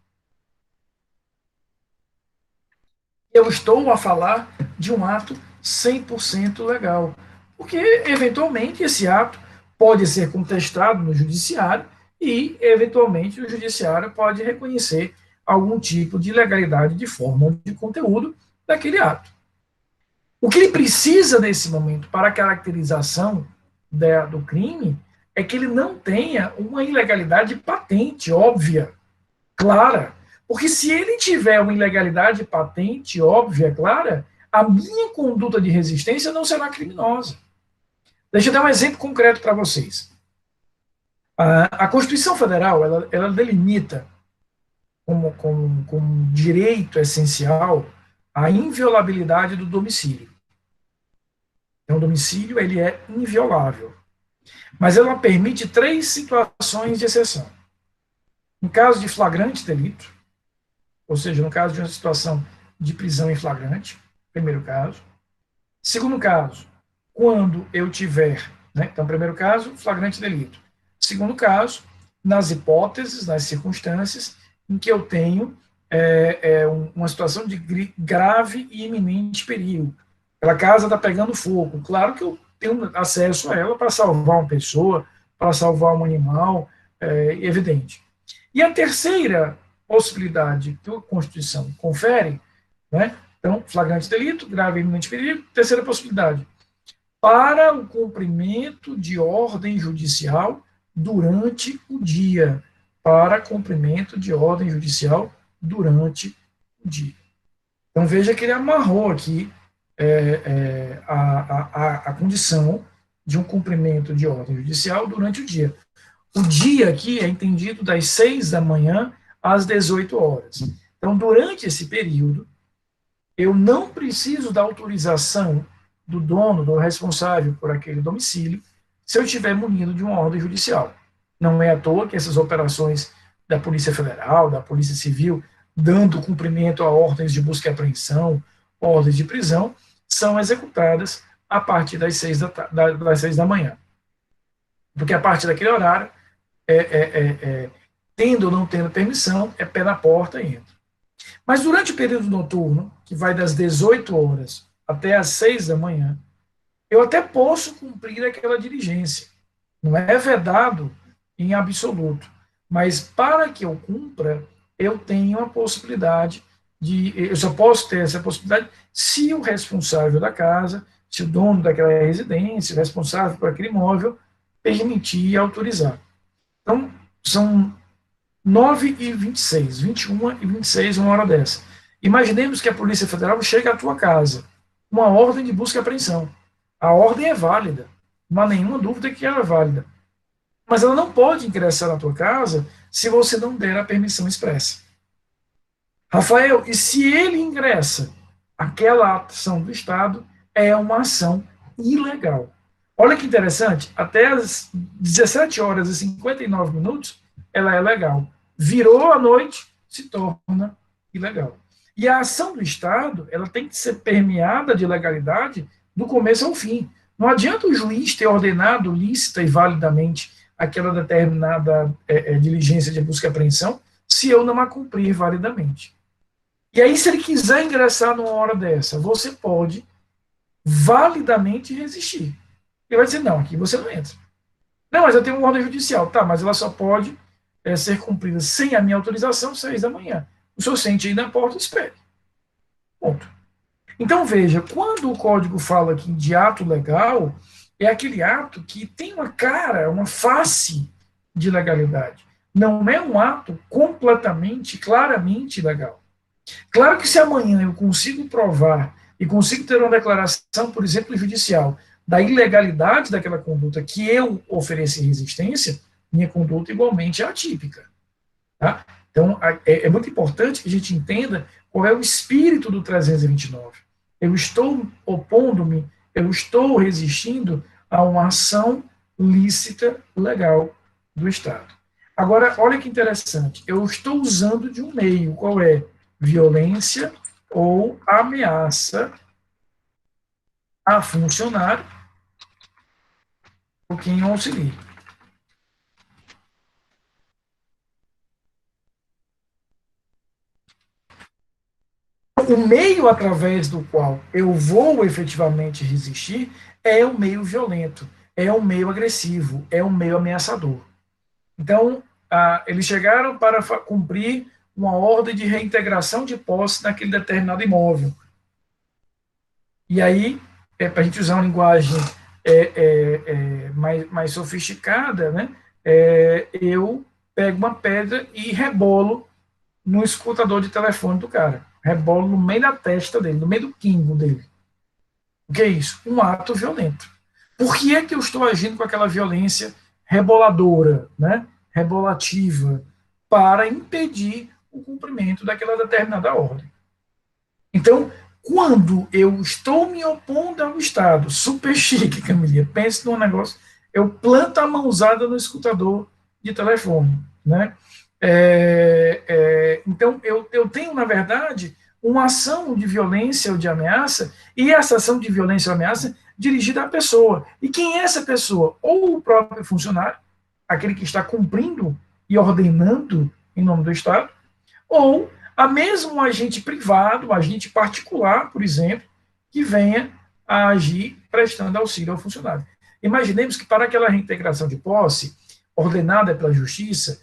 que eu estou a falar de um ato 100% legal. Porque, eventualmente, esse ato pode ser contestado no judiciário e, eventualmente, o judiciário pode reconhecer algum tipo de legalidade de forma ou de conteúdo daquele ato. O que ele precisa nesse momento para a caracterização do crime é que ele não tenha uma ilegalidade patente, óbvia, clara. Porque se ele tiver uma ilegalidade patente, óbvia, clara, a minha conduta de resistência não será criminosa. Deixa eu dar um exemplo concreto para vocês. A Constituição Federal, ela delimita como direito essencial a inviolabilidade do domicílio. Então, o domicílio ele é inviolável. Mas ela permite 3 situações de exceção. No caso de flagrante delito, ou seja, no caso de uma situação de prisão em flagrante, primeiro caso. Segundo caso, quando eu tiver, né, então, primeiro caso, flagrante delito. Segundo caso, nas hipóteses, nas circunstâncias em que eu tenho uma situação de grave e iminente perigo. Aquela casa está pegando fogo. Claro que eu tenho acesso a ela para salvar uma pessoa, para salvar um animal, evidente. E a terceira possibilidade que a Constituição confere, né? Então, flagrante delito, grave e iminente perigo, terceira possibilidade, para o cumprimento de ordem judicial durante o dia. Para cumprimento de ordem judicial durante o dia. Então, veja que ele amarrou aqui a condição de um cumprimento de ordem judicial durante o dia. O dia aqui é entendido das 6 da manhã às 18 horas. Então, durante esse período, eu não preciso da autorização do dono, do responsável por aquele domicílio, se eu estiver munido de uma ordem judicial. Não é à toa que essas operações da Polícia Federal, da Polícia Civil, dando cumprimento a ordens de busca e apreensão, ordens de prisão, são executadas a partir das 6 da manhã. Porque a partir daquele horário, tendo ou não tendo permissão, é pé na porta e entra. Mas durante o período noturno, que vai das 18 horas até as 6 da manhã, eu até posso cumprir aquela diligência. Não é vedado em absoluto. Mas para que eu cumpra, eu tenho a possibilidade eu só posso ter essa possibilidade se o responsável da casa, se o dono daquela residência, o responsável por aquele imóvel, permitir e autorizar. Então, são 9h26, 21h26, uma hora dessa. Imaginemos que a Polícia Federal chega à tua casa, uma ordem de busca e apreensão. A ordem é válida, não há nenhuma dúvida que ela é válida. Mas ela não pode ingressar na tua casa se você não der a permissão expressa. Rafael, e se ele ingressa, aquela ação do Estado é uma ação ilegal. Olha que interessante, até as 17 horas e 59 minutos, ela é legal. Virou a noite, se torna ilegal. E a ação do Estado, ela tem que ser permeada de legalidade do começo ao fim. Não adianta o juiz ter ordenado lícita e validamente aquela determinada diligência de busca e apreensão se eu não a cumprir validamente. E aí, se ele quiser ingressar numa hora dessa, você pode validamente resistir. Ele vai dizer, não, aqui você não entra. Não, mas eu tenho uma ordem judicial. Tá, mas ela só pode ser cumprida sem a minha autorização, 6 da manhã. O senhor sente aí na porta, espere. Ponto. Então, veja, quando o código fala aqui de ato legal, é aquele ato que tem uma cara, uma face de legalidade. Não é um ato completamente, claramente legal. Claro que se amanhã eu consigo provar e consigo ter uma declaração, por exemplo, judicial, da ilegalidade daquela conduta que eu ofereci resistência, minha conduta igualmente é atípica. Tá? Então, é muito importante que a gente entenda qual é o espírito do 329. Eu estou opondo-me, eu estou resistindo a uma ação lícita, legal do Estado. Agora, olha que interessante, eu estou usando de um meio, qual é? Violência ou ameaça a funcionário ou quem auxilia. O meio através do qual eu vou efetivamente resistir é um meio violento, é um meio agressivo, é um meio ameaçador. Então, eles chegaram para cumprir uma ordem de reintegração de posse naquele determinado imóvel. E aí, para a gente usar uma linguagem mais sofisticada, né, eu pego uma pedra e rebolo no escutador de telefone do cara. Rebolo no meio da testa dele, no meio do quingo dele. O que é isso? Um ato violento. Por que é que eu estou agindo com aquela violência reboladora, né, rebolativa, para impedir o cumprimento daquela determinada ordem? Então, quando eu estou me opondo ao Estado, super chique, Camila, pense num negócio, eu planto a mãozada no escutador de telefone, né? Então, eu tenho, na verdade, uma ação de violência ou de ameaça, e essa ação de violência ou ameaça dirigida à pessoa. E quem é essa pessoa? Ou o próprio funcionário, aquele que está cumprindo e ordenando em nome do Estado, ou a mesmo um agente privado, um agente particular, por exemplo, que venha a agir prestando auxílio ao funcionário. Imaginemos que para aquela reintegração de posse, ordenada pela Justiça,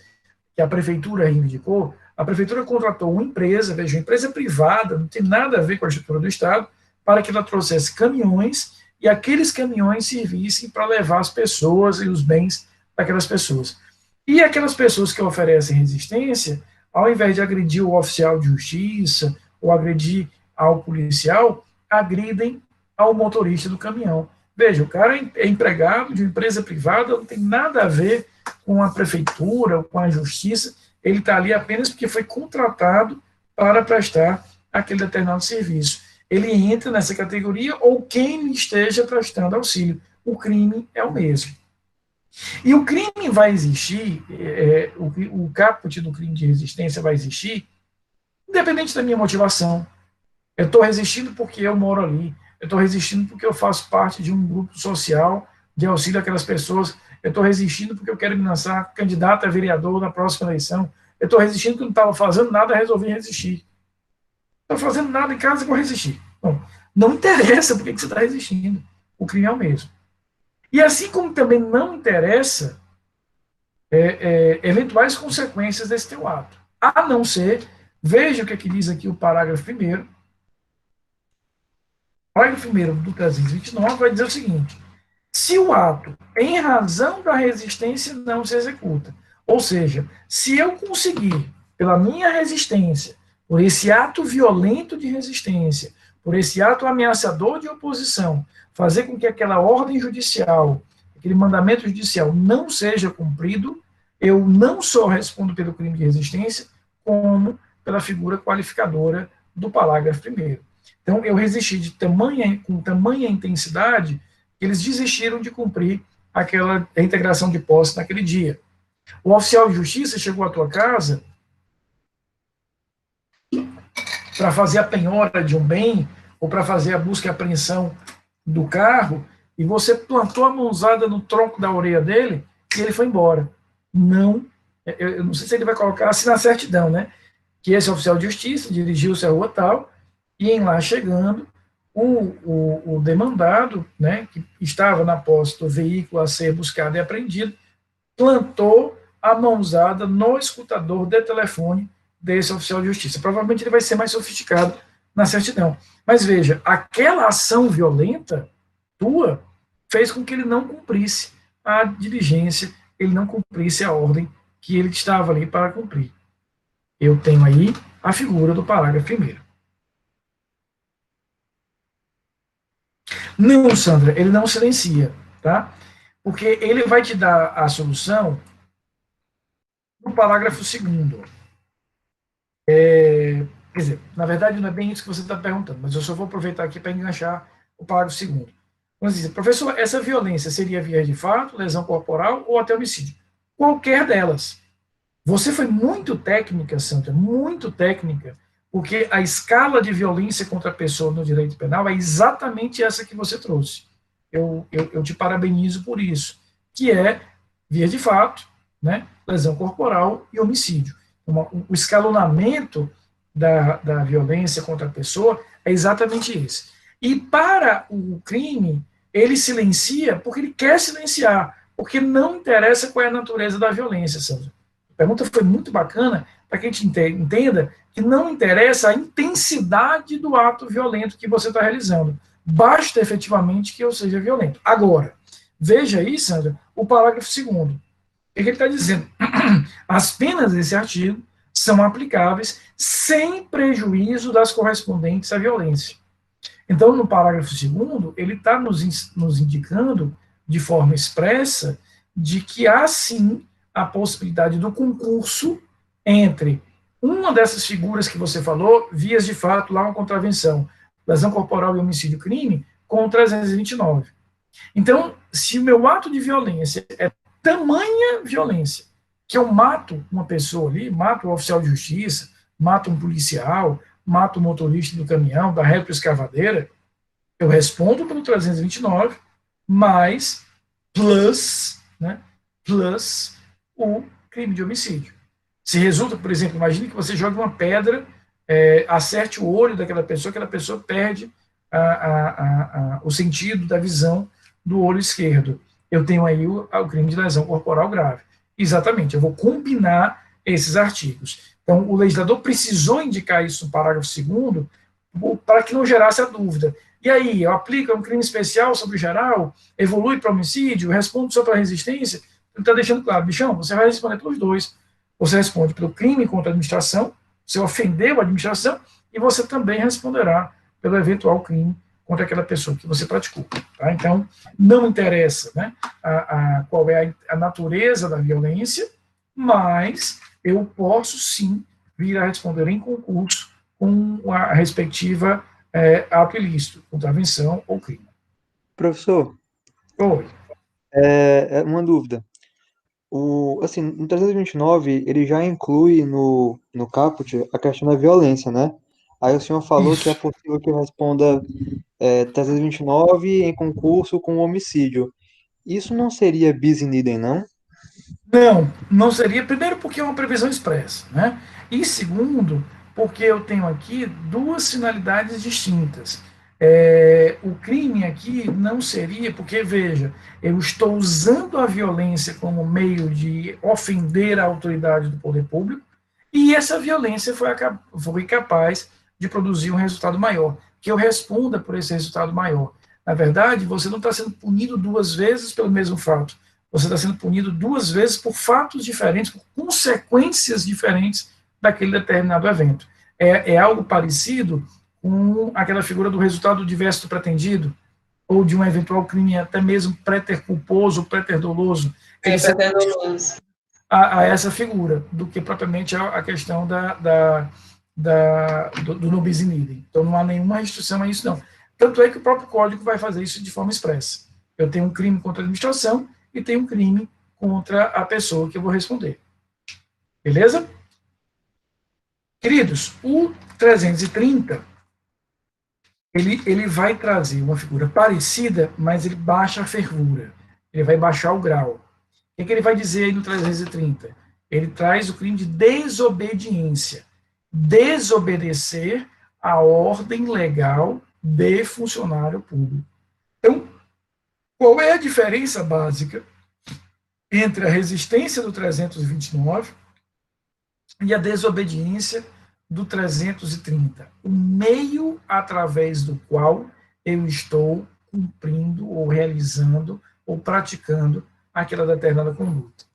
que a Prefeitura reivindicou, a Prefeitura contratou uma empresa, veja, uma empresa privada, não tem nada a ver com a estrutura do Estado, para que ela trouxesse caminhões e aqueles caminhões servissem para levar as pessoas e os bens daquelas pessoas. E aquelas pessoas que oferecem resistência, ao invés de agredir o oficial de justiça ou agredir ao policial, agridem ao motorista do caminhão. Veja, o cara é empregado de uma empresa privada, não tem nada a ver com a prefeitura ou com a justiça, ele está ali apenas porque foi contratado para prestar aquele determinado serviço. Ele entra nessa categoria ou quem esteja prestando auxílio. O crime é o mesmo. E o crime vai existir, o caput do crime de resistência vai existir, independente da minha motivação. Eu estou resistindo porque eu moro ali, eu estou resistindo porque eu faço parte de um grupo social de auxílio àquelas pessoas, eu estou resistindo porque eu quero me lançar candidato a vereador na próxima eleição, eu estou resistindo porque eu não estava fazendo nada, resolvi resistir. Não estou fazendo nada em casa, vou resistir. Bom, não interessa porque que você está resistindo, o crime é o mesmo. E assim como também não interessa eventuais consequências desse teu ato. A não ser, veja o que, diz aqui o parágrafo 1º. O parágrafo 1º do 329 vai dizer o seguinte: se o ato, em razão da resistência, não se executa, ou seja, se eu conseguir, pela minha resistência, por esse ato violento de resistência, por esse ato ameaçador de oposição, fazer com que aquela ordem judicial, aquele mandamento judicial não seja cumprido, eu não só respondo pelo crime de resistência, como pela figura qualificadora do parágrafo 1º. Então, eu resisti com tamanha intensidade que eles desistiram de cumprir aquela reintegração de posse naquele dia. O oficial de justiça chegou à tua casa para fazer a penhora de um bem, ou para fazer a busca e apreensão do carro, e você plantou a mãozada no tronco da orelha dele, e ele foi embora. Não, eu não sei se ele vai colocar assim na certidão, né? Que esse oficial de justiça dirigiu-se à rua tal, e em lá chegando, o demandado, né, que estava na posse do veículo a ser buscado e apreendido, plantou a mãozada no escutador de telefone desse oficial de justiça. Provavelmente ele vai ser mais sofisticado na certidão. Mas veja, aquela ação violenta tua fez com que ele não cumprisse a diligência, ele não cumprisse a ordem que ele estava ali para cumprir. Eu tenho aí a figura do parágrafo 1º. Não, Sandra, ele não silencia, tá? Porque ele vai te dar a solução no parágrafo 2º. Quer dizer, na verdade não é bem isso que você está perguntando, mas eu só vou aproveitar aqui para enganchar o parágrafo 2º. Vamos dizer, professor, essa violência seria via de fato, lesão corporal ou até homicídio? Qualquer delas. Você foi muito técnica, Sandra, muito técnica, porque a escala de violência contra a pessoa no direito penal é exatamente essa que você trouxe. Eu te parabenizo por isso, que é via de fato, né, lesão corporal e homicídio. O escalonamento da violência contra a pessoa é exatamente esse. E para o crime, ele silencia porque ele quer silenciar, porque não interessa qual é a natureza da violência, Sandra. A pergunta foi muito bacana para que a gente entenda que não interessa a intensidade do ato violento que você está realizando. Basta efetivamente que eu seja violento. Agora, veja aí, Sandra, o parágrafo 2º. O que ele está dizendo? As penas desse artigo são aplicáveis sem prejuízo das correspondentes à violência. Então, no parágrafo 2º, ele está nos indicando, de forma expressa, de que há sim a possibilidade do concurso entre uma dessas figuras que você falou, vias de fato, lá uma contravenção, lesão corporal e homicídio crime, com o 329. Então, se o meu ato de violência é tamanha violência, que eu mato uma pessoa ali, mato um oficial de justiça, mato um policial, mato o motorista do caminhão, da retroescavadeira, eu respondo pelo 329, mais plus o crime de homicídio. Se resulta, por exemplo, imagine que você joga uma pedra, acerte o olho daquela pessoa, aquela pessoa perde o sentido da visão do olho esquerdo. Eu tenho aí o crime de lesão corporal grave. Exatamente, eu vou combinar esses artigos. Então, o legislador precisou indicar isso no parágrafo 2º para que não gerasse a dúvida. E aí, eu aplico um crime especial sobre geral, evolui para homicídio, respondo só para resistência? Ele está deixando claro, bichão, você vai responder pelos dois. Você responde pelo crime contra a administração, você ofendeu a administração, e você também responderá pelo eventual crime contra aquela pessoa que você praticou. Tá? Então, não interessa, né, qual é a natureza da violência, mas eu posso sim vir a responder em concurso com a respectiva ato ilícito, contravenção ou crime. Professor, Oi. uma dúvida. Assim, no 329, ele já inclui no caput a questão da violência, né? Aí o senhor falou que é Isso. possível que eu responda 329 em concurso com homicídio. Isso não seria bis in idem, não? Não, não seria. Primeiro, porque é uma previsão expressa, né? E segundo, porque eu tenho aqui duas finalidades distintas. O crime aqui não seria, porque, veja, eu estou usando a violência como meio de ofender a autoridade do poder público, e essa violência foi capaz de produzir um resultado maior, que eu responda por esse resultado maior. Na verdade, você não está sendo punido duas vezes pelo mesmo fato. Você está sendo punido duas vezes por fatos diferentes, por consequências diferentes daquele determinado evento. É algo parecido com aquela figura do resultado diverso do pretendido, ou de um eventual crime até mesmo préter culposo, préter doloso. Ele se préter doloso. a essa figura, do que propriamente a questão do no bis in idem. Então, não há nenhuma restrição a isso, não. Tanto é que o próprio Código vai fazer isso de forma expressa. Eu tenho um crime contra a administração e tenho um crime contra a pessoa que eu vou responder. Beleza? Queridos, o 330, ele vai trazer uma figura parecida, mas ele baixa a fervura. Ele vai baixar o grau. O que ele vai dizer aí no 330? Ele traz o crime de desobediência. Desobedecer a ordem legal de funcionário público. Então, qual é a diferença básica entre a resistência do 329 e a desobediência do 330? O meio através do qual eu estou cumprindo ou realizando ou praticando aquela determinada conduta.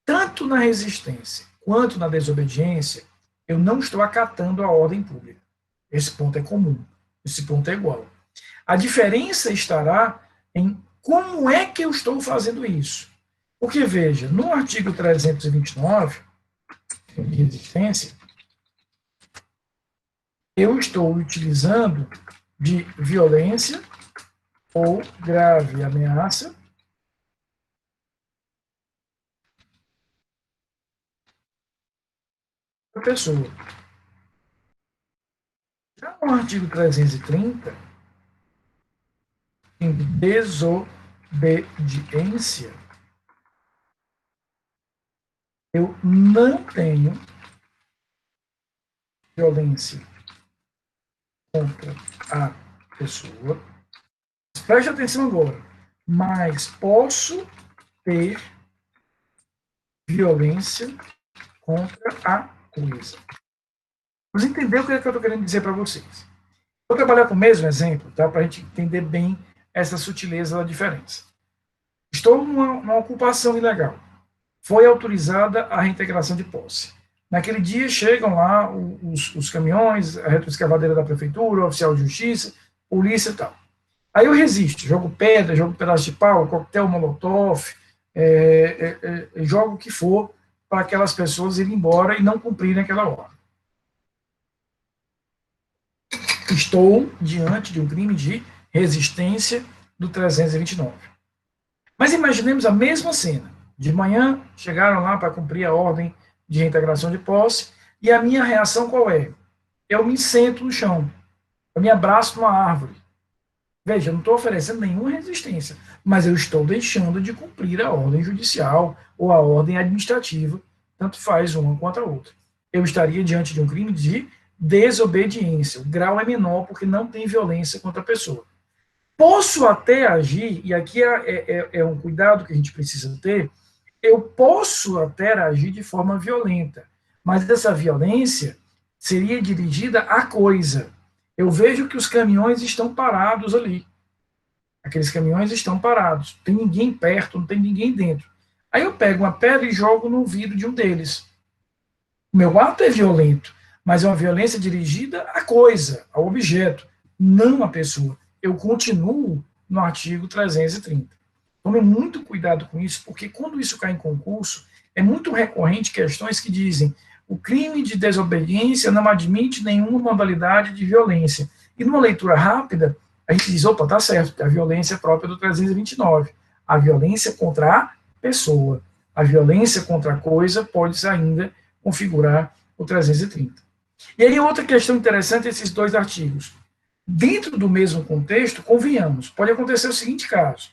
Tanto na resistência quanto na desobediência, eu não estou acatando a ordem pública. Esse ponto é comum, esse ponto é igual. A diferença estará em como é que eu estou fazendo isso. Porque, veja, no artigo 329, de resistência, eu estou utilizando de violência ou grave ameaça da pessoa. Já no artigo 330, em desobediência, eu não tenho violência contra a pessoa. Preste atenção agora. Mas posso ter violência contra a coisa. Vamos entender o que eu estou querendo dizer para vocês. Vou trabalhar com o mesmo exemplo, tá? Para a gente entender bem essa sutileza da diferença. Estou numa ocupação ilegal. Foi autorizada a reintegração de posse. Naquele dia chegam lá os caminhões, a retroescavadeira da prefeitura, o oficial de justiça, polícia e tal. Aí eu resisto, jogo pedra, jogo pedaço de pau, coquetel molotov, jogo o que for para aquelas pessoas irem embora e não cumprirem aquela ordem. Estou diante de um crime de resistência do 329. Mas imaginemos a mesma cena. De manhã, chegaram lá para cumprir a ordem de reintegração de posse, e a minha reação qual é? Eu me sento no chão, eu me abraço numa árvore. Veja, eu não estou oferecendo nenhuma resistência, mas eu estou deixando de cumprir a ordem judicial ou a ordem administrativa tanto faz uma quanto a outra. Eu estaria diante de um crime de desobediência. O grau é menor porque não tem violência contra a pessoa. Posso até agir, e aqui é um cuidado que a gente precisa ter, eu posso até agir de forma violenta, mas essa violência seria dirigida à coisa. Eu vejo que os caminhões estão parados ali. Aqueles caminhões estão parados. Não tem ninguém perto, não tem ninguém dentro. Aí eu pego uma pedra e jogo no vidro de um deles. O meu ato é violento, mas é uma violência dirigida à coisa, ao objeto, não à pessoa. Eu continuo no artigo 330. Tome muito cuidado com isso, porque quando isso cai em concurso, é muito recorrente questões que dizem o crime de desobediência não admite nenhuma modalidade de violência. E numa leitura rápida, a gente diz, opa, tá certo, porque a violência é própria do 329. A violência contra a pessoa. A violência contra a coisa pode ainda configurar o 330. E aí outra questão interessante, esses dois artigos. Dentro do mesmo contexto, convenhamos, pode acontecer o seguinte caso.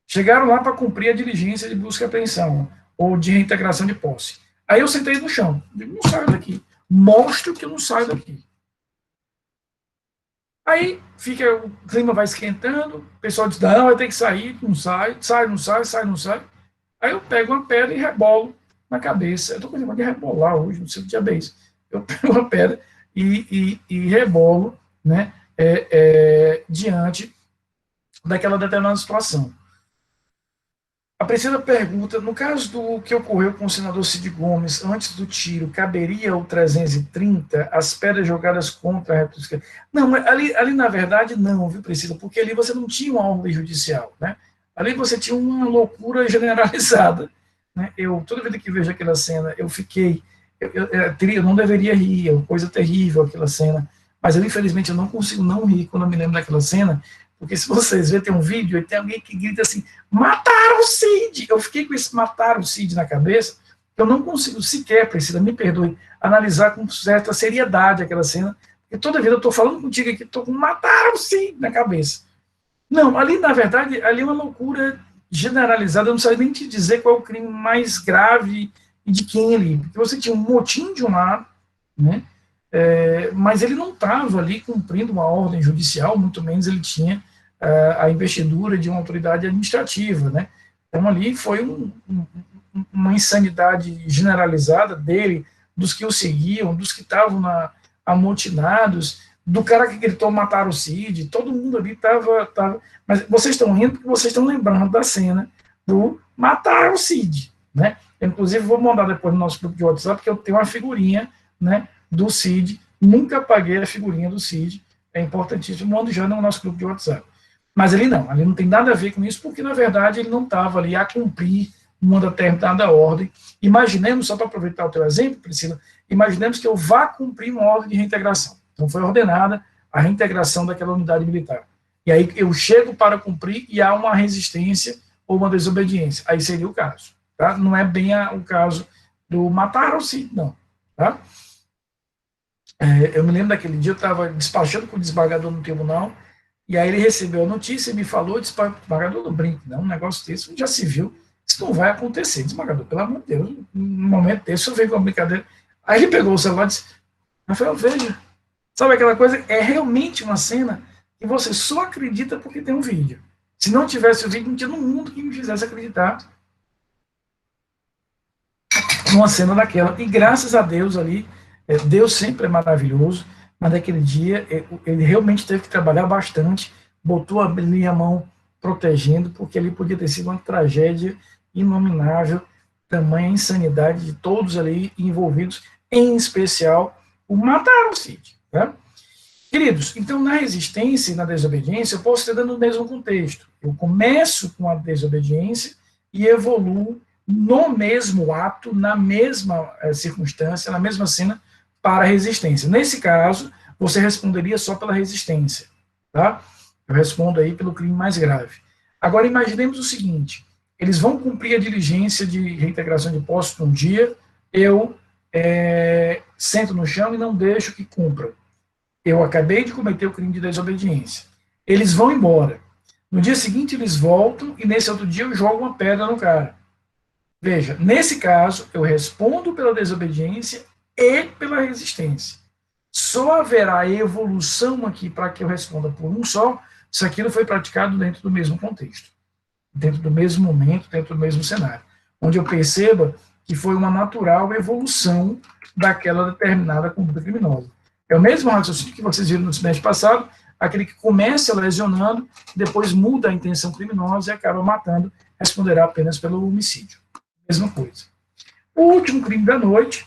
Chegaram lá para cumprir a diligência de busca e apreensão, ou de reintegração de posse. Aí eu sentei no chão, digo, não saio daqui. Mostro que eu não saio daqui. Aí o clima vai esquentando, o pessoal diz, não, vai ter que sair, não sai, não sai. Aí eu pego uma pedra e rebolo na cabeça. Eu estou com negócio de rebolar hoje, não sei o que é isso. Eu pego uma pedra e rebolo, né, diante daquela determinada situação. A Priscila pergunta, no caso do que ocorreu com o senador Cid Gomes antes do tiro, caberia o 330, as pedras jogadas contra a República? Não, ali na verdade não, viu, Priscila? Porque ali você não tinha uma ordem judicial, né? Ali você tinha uma loucura generalizada, né? Toda vez que vejo aquela cena, eu não deveria rir, é uma coisa terrível aquela cena, mas eu, infelizmente, eu não consigo não rir quando eu me lembro daquela cena, porque se vocês verem, tem um vídeo e tem alguém que grita assim, mataram o Cid! Eu fiquei com esse mataram o Cid na cabeça, eu não consigo sequer, Priscila, me perdoe, analisar com certa seriedade aquela cena, porque toda vez eu estou falando contigo aqui, estou com mataram o Cid na cabeça. Não, ali, na verdade, ali é uma loucura generalizada, eu não sei nem te dizer qual é o crime mais grave e de quem ali, porque você tinha um motim de um lado, né, mas ele não estava ali cumprindo uma ordem judicial, muito menos ele tinha a investidura de uma autoridade administrativa, né? Então ali foi uma insanidade generalizada dele, dos que o seguiam, dos que estavam amotinados, do cara que gritou matar o Cid, todo mundo ali estava. Mas vocês estão rindo porque vocês estão lembrando da cena do matar o Cid, né? Eu, inclusive, vou mandar depois no nosso grupo de WhatsApp, porque eu tenho uma figurinha, né, do Cid, nunca apaguei a figurinha do Cid, é importantíssimo, mando já no nosso grupo de WhatsApp. Mas ali não tem nada a ver com isso, porque na verdade ele não estava ali a cumprir uma determinada ordem. Imaginemos, só para aproveitar o teu exemplo, Priscila, imaginemos que eu vá cumprir uma ordem de reintegração. Então foi ordenada a reintegração daquela unidade militar. E aí eu chego para cumprir e há uma resistência ou uma desobediência. Aí seria o caso. Tá? Não é bem o caso do matar ou sim, não. Tá? Eu me lembro daquele dia, eu estava despachando com o desembargador no tribunal, e aí ele recebeu a notícia e me falou, desembargador, não brinque, não, um negócio desse já se viu, isso não vai acontecer, desembargador, pelo amor de Deus, num momento desse eu vejo com uma brincadeira. Aí ele pegou o celular e disse, Rafael, veja, sabe aquela coisa, é realmente uma cena que você só acredita porque tem um vídeo. Se não tivesse o vídeo, não tinha no mundo que me fizesse acreditar numa cena daquela. E graças a Deus ali, Deus sempre é maravilhoso, mas naquele dia ele realmente teve que trabalhar bastante, botou ali a mão protegendo, porque ali podia ter sido uma tragédia inominável, tamanha insanidade de todos ali envolvidos, em especial o mataram o Cid. Tá? Queridos, então na resistência e na desobediência eu posso estar dando o mesmo contexto. Eu começo com a desobediência e evoluo no mesmo ato, na mesma circunstância, na mesma cena, para a resistência. Nesse caso, você responderia só pela resistência. Tá? Eu respondo aí pelo crime mais grave. Agora, imaginemos o seguinte, eles vão cumprir a diligência de reintegração de posse num dia, eu sento no chão e não deixo que cumpram. Eu acabei de cometer o crime de desobediência. Eles vão embora. No dia seguinte, eles voltam e nesse outro dia eu jogo uma pedra no cara. Veja, nesse caso, eu respondo pela desobediência e pela resistência. Só haverá evolução aqui para que eu responda por um só, se aquilo foi praticado dentro do mesmo contexto, dentro do mesmo momento, dentro do mesmo cenário, onde eu perceba que foi uma natural evolução daquela determinada conduta criminosa. É o mesmo raciocínio que vocês viram no semestre passado, aquele que começa lesionando, depois muda a intenção criminosa e acaba matando, responderá apenas pelo homicídio. Mesma coisa. O último crime da noite,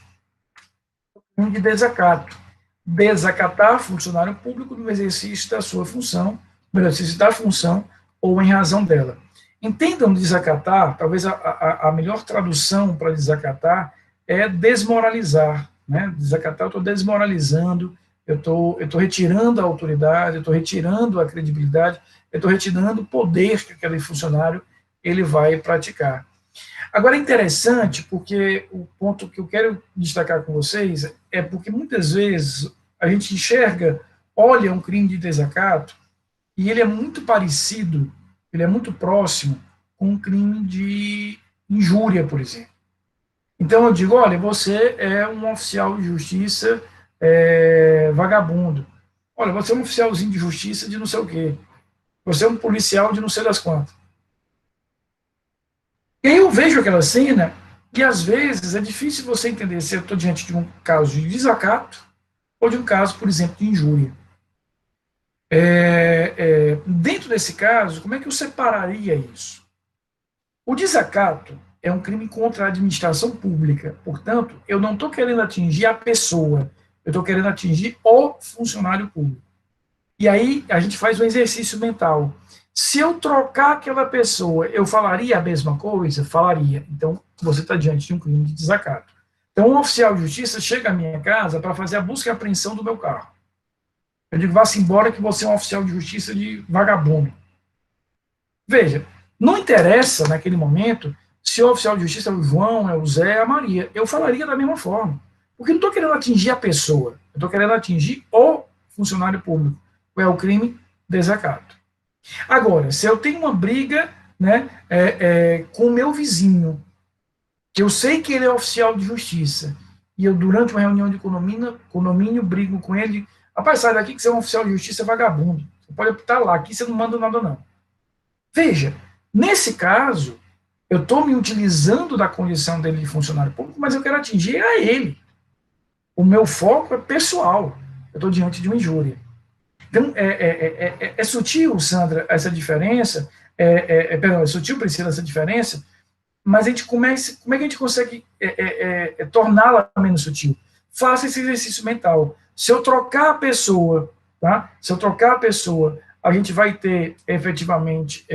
o crime de desacato. Desacatar funcionário público no exercício da sua função, no exercício da função ou em razão dela. Entendam desacatar, talvez a melhor tradução para desacatar é desmoralizar. Né? Desacatar, eu estou desmoralizando, eu estou retirando a autoridade, eu estou retirando a credibilidade, eu estou retirando o poder que aquele funcionário ele vai praticar. Agora é interessante porque o ponto que eu quero destacar com vocês é porque muitas vezes a gente enxerga, olha um crime de desacato e ele é muito parecido, ele é muito próximo com um crime de injúria, por exemplo. Então eu digo, olha, você é um oficial de justiça vagabundo. Olha, você é um oficialzinho de justiça de não sei o quê. Você é um policial de não sei das quantas. E aí eu vejo aquela cena e, às vezes, é difícil você entender se eu estou diante de um caso de desacato ou de um caso, por exemplo, de injúria. Dentro desse caso, como é que eu separaria isso? O desacato é um crime contra a administração pública. Portanto, eu não estou querendo atingir a pessoa, eu estou querendo atingir o funcionário público. E aí a gente faz um exercício mental. Se eu trocar aquela pessoa, eu falaria a mesma coisa? Falaria. Então, você está diante de um crime de desacato. Então, um oficial de justiça chega à minha casa para fazer a busca e apreensão do meu carro. Eu digo, vá-se embora que você é um oficial de justiça de vagabundo. Veja, não interessa naquele momento se o oficial de justiça é o João, é o Zé, é a Maria. Eu falaria da mesma forma. Porque eu não estou querendo atingir a pessoa, eu estou querendo atingir o funcionário público. É o crime desacato. Agora, se eu tenho uma briga, né, com o meu vizinho, que eu sei que ele é oficial de justiça, e eu, durante uma reunião de condomínio brigo com ele, rapaz, sai daqui que você é um oficial de justiça vagabundo. Você pode estar lá, aqui você não manda nada, não. Veja, nesse caso, eu estou me utilizando da condição dele de funcionário público, mas eu quero atingir a ele. O meu foco é pessoal. Eu estou diante de uma injúria. Então, é sutil, Sandra, essa diferença, perdão, é sutil, Priscila, essa diferença, mas a gente como é que a gente consegue torná-la menos sutil? Faça esse exercício mental. Se eu trocar a pessoa, tá? Se eu trocar a pessoa, a gente vai ter efetivamente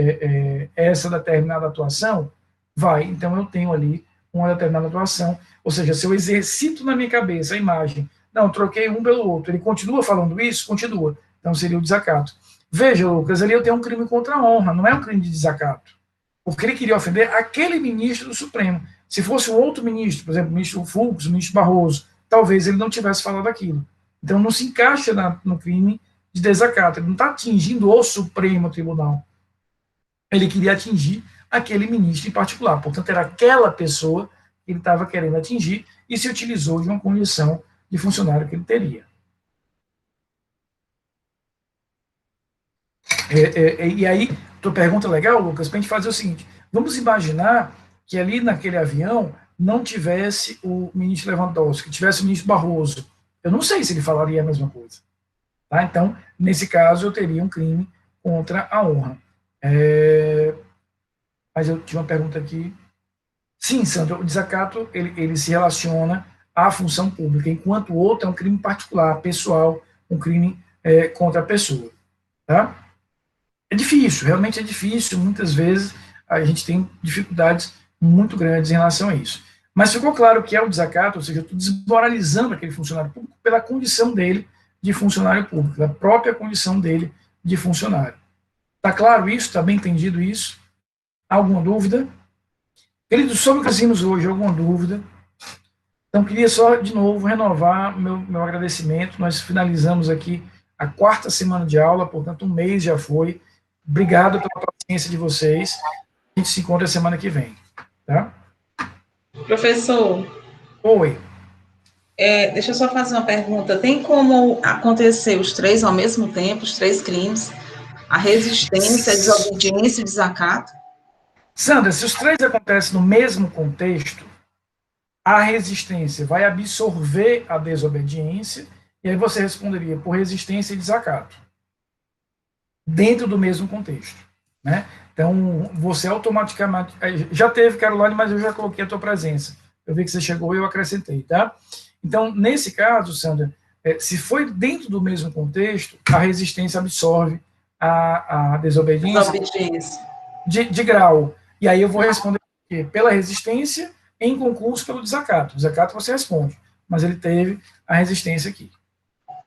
essa determinada atuação? Vai. Então, eu tenho ali uma determinada atuação, ou seja, se eu exercito na minha cabeça a imagem, não, troquei um pelo outro, ele continua falando isso? Continua. Então, seria o desacato. Veja, Lucas, ali eu tenho um crime contra a honra, não é um crime de desacato. Porque ele queria ofender aquele ministro do Supremo. Se fosse um outro ministro, por exemplo, o ministro Fux, o ministro Barroso, talvez ele não tivesse falado aquilo. Então, não se encaixa no crime de desacato. Ele não está atingindo o Supremo Tribunal. Ele queria atingir aquele ministro em particular. Portanto, era aquela pessoa que ele estava querendo atingir e se utilizou de uma condição de funcionário que ele teria. E aí, tua pergunta legal, Lucas, para a gente fazer o seguinte: vamos imaginar que ali naquele avião não tivesse o ministro Lewandowski, tivesse o ministro Barroso. Eu não sei se ele falaria a mesma coisa. Tá? Então, nesse caso, eu teria um crime contra a honra. Mas eu tinha uma pergunta aqui. Sim, Sandro, o desacato ele se relaciona à função pública, enquanto o outro é um crime particular, pessoal, um crime contra a pessoa. Tá? É difícil, realmente é difícil, muitas vezes a gente tem dificuldades muito grandes em relação a isso. Mas ficou claro que é o desacato, ou seja, eu estou desmoralizando aquele funcionário público pela condição dele de funcionário público, pela própria condição dele de funcionário. Está claro isso? Está bem entendido isso? Alguma dúvida? Queridos, sobre o que fizemos hoje, alguma dúvida? Então, queria só, de novo, renovar meu agradecimento. Nós finalizamos aqui a 4ª semana de aula, portanto, um mês já foi. Obrigado pela paciência de vocês. A gente se encontra semana que vem. Tá? Professor, Oi. deixa eu só fazer uma pergunta. Tem como acontecer os três ao mesmo tempo, os três crimes? A resistência, a desobediência e o desacato? Sandra, se os três acontecem no mesmo contexto, a resistência vai absorver a desobediência, e aí você responderia por resistência e desacato, dentro do mesmo contexto, né? Então, você automaticamente... Já teve, Caroline, mas eu já coloquei a tua presença. Eu vi que você chegou e eu acrescentei, tá? Então, nesse caso, Sandra, se foi dentro do mesmo contexto, a resistência absorve a desobediência Desobediência. de grau. E aí eu vou responder pela resistência em concurso pelo desacato. O desacato você responde, mas ele teve a resistência aqui.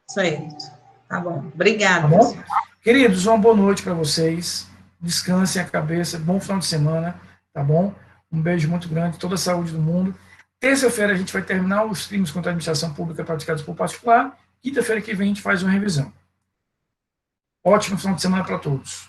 Certo. Tá bom. Tá Obrigada, bom? professor. Queridos, uma boa noite para vocês. Descansem a cabeça. Bom final de semana. Tá bom? Um beijo muito grande. Toda a saúde do mundo. Terça-feira a gente vai terminar os crimes contra a administração pública praticados por particular. Quinta-feira que vem a gente faz uma revisão. Ótimo final de semana para todos.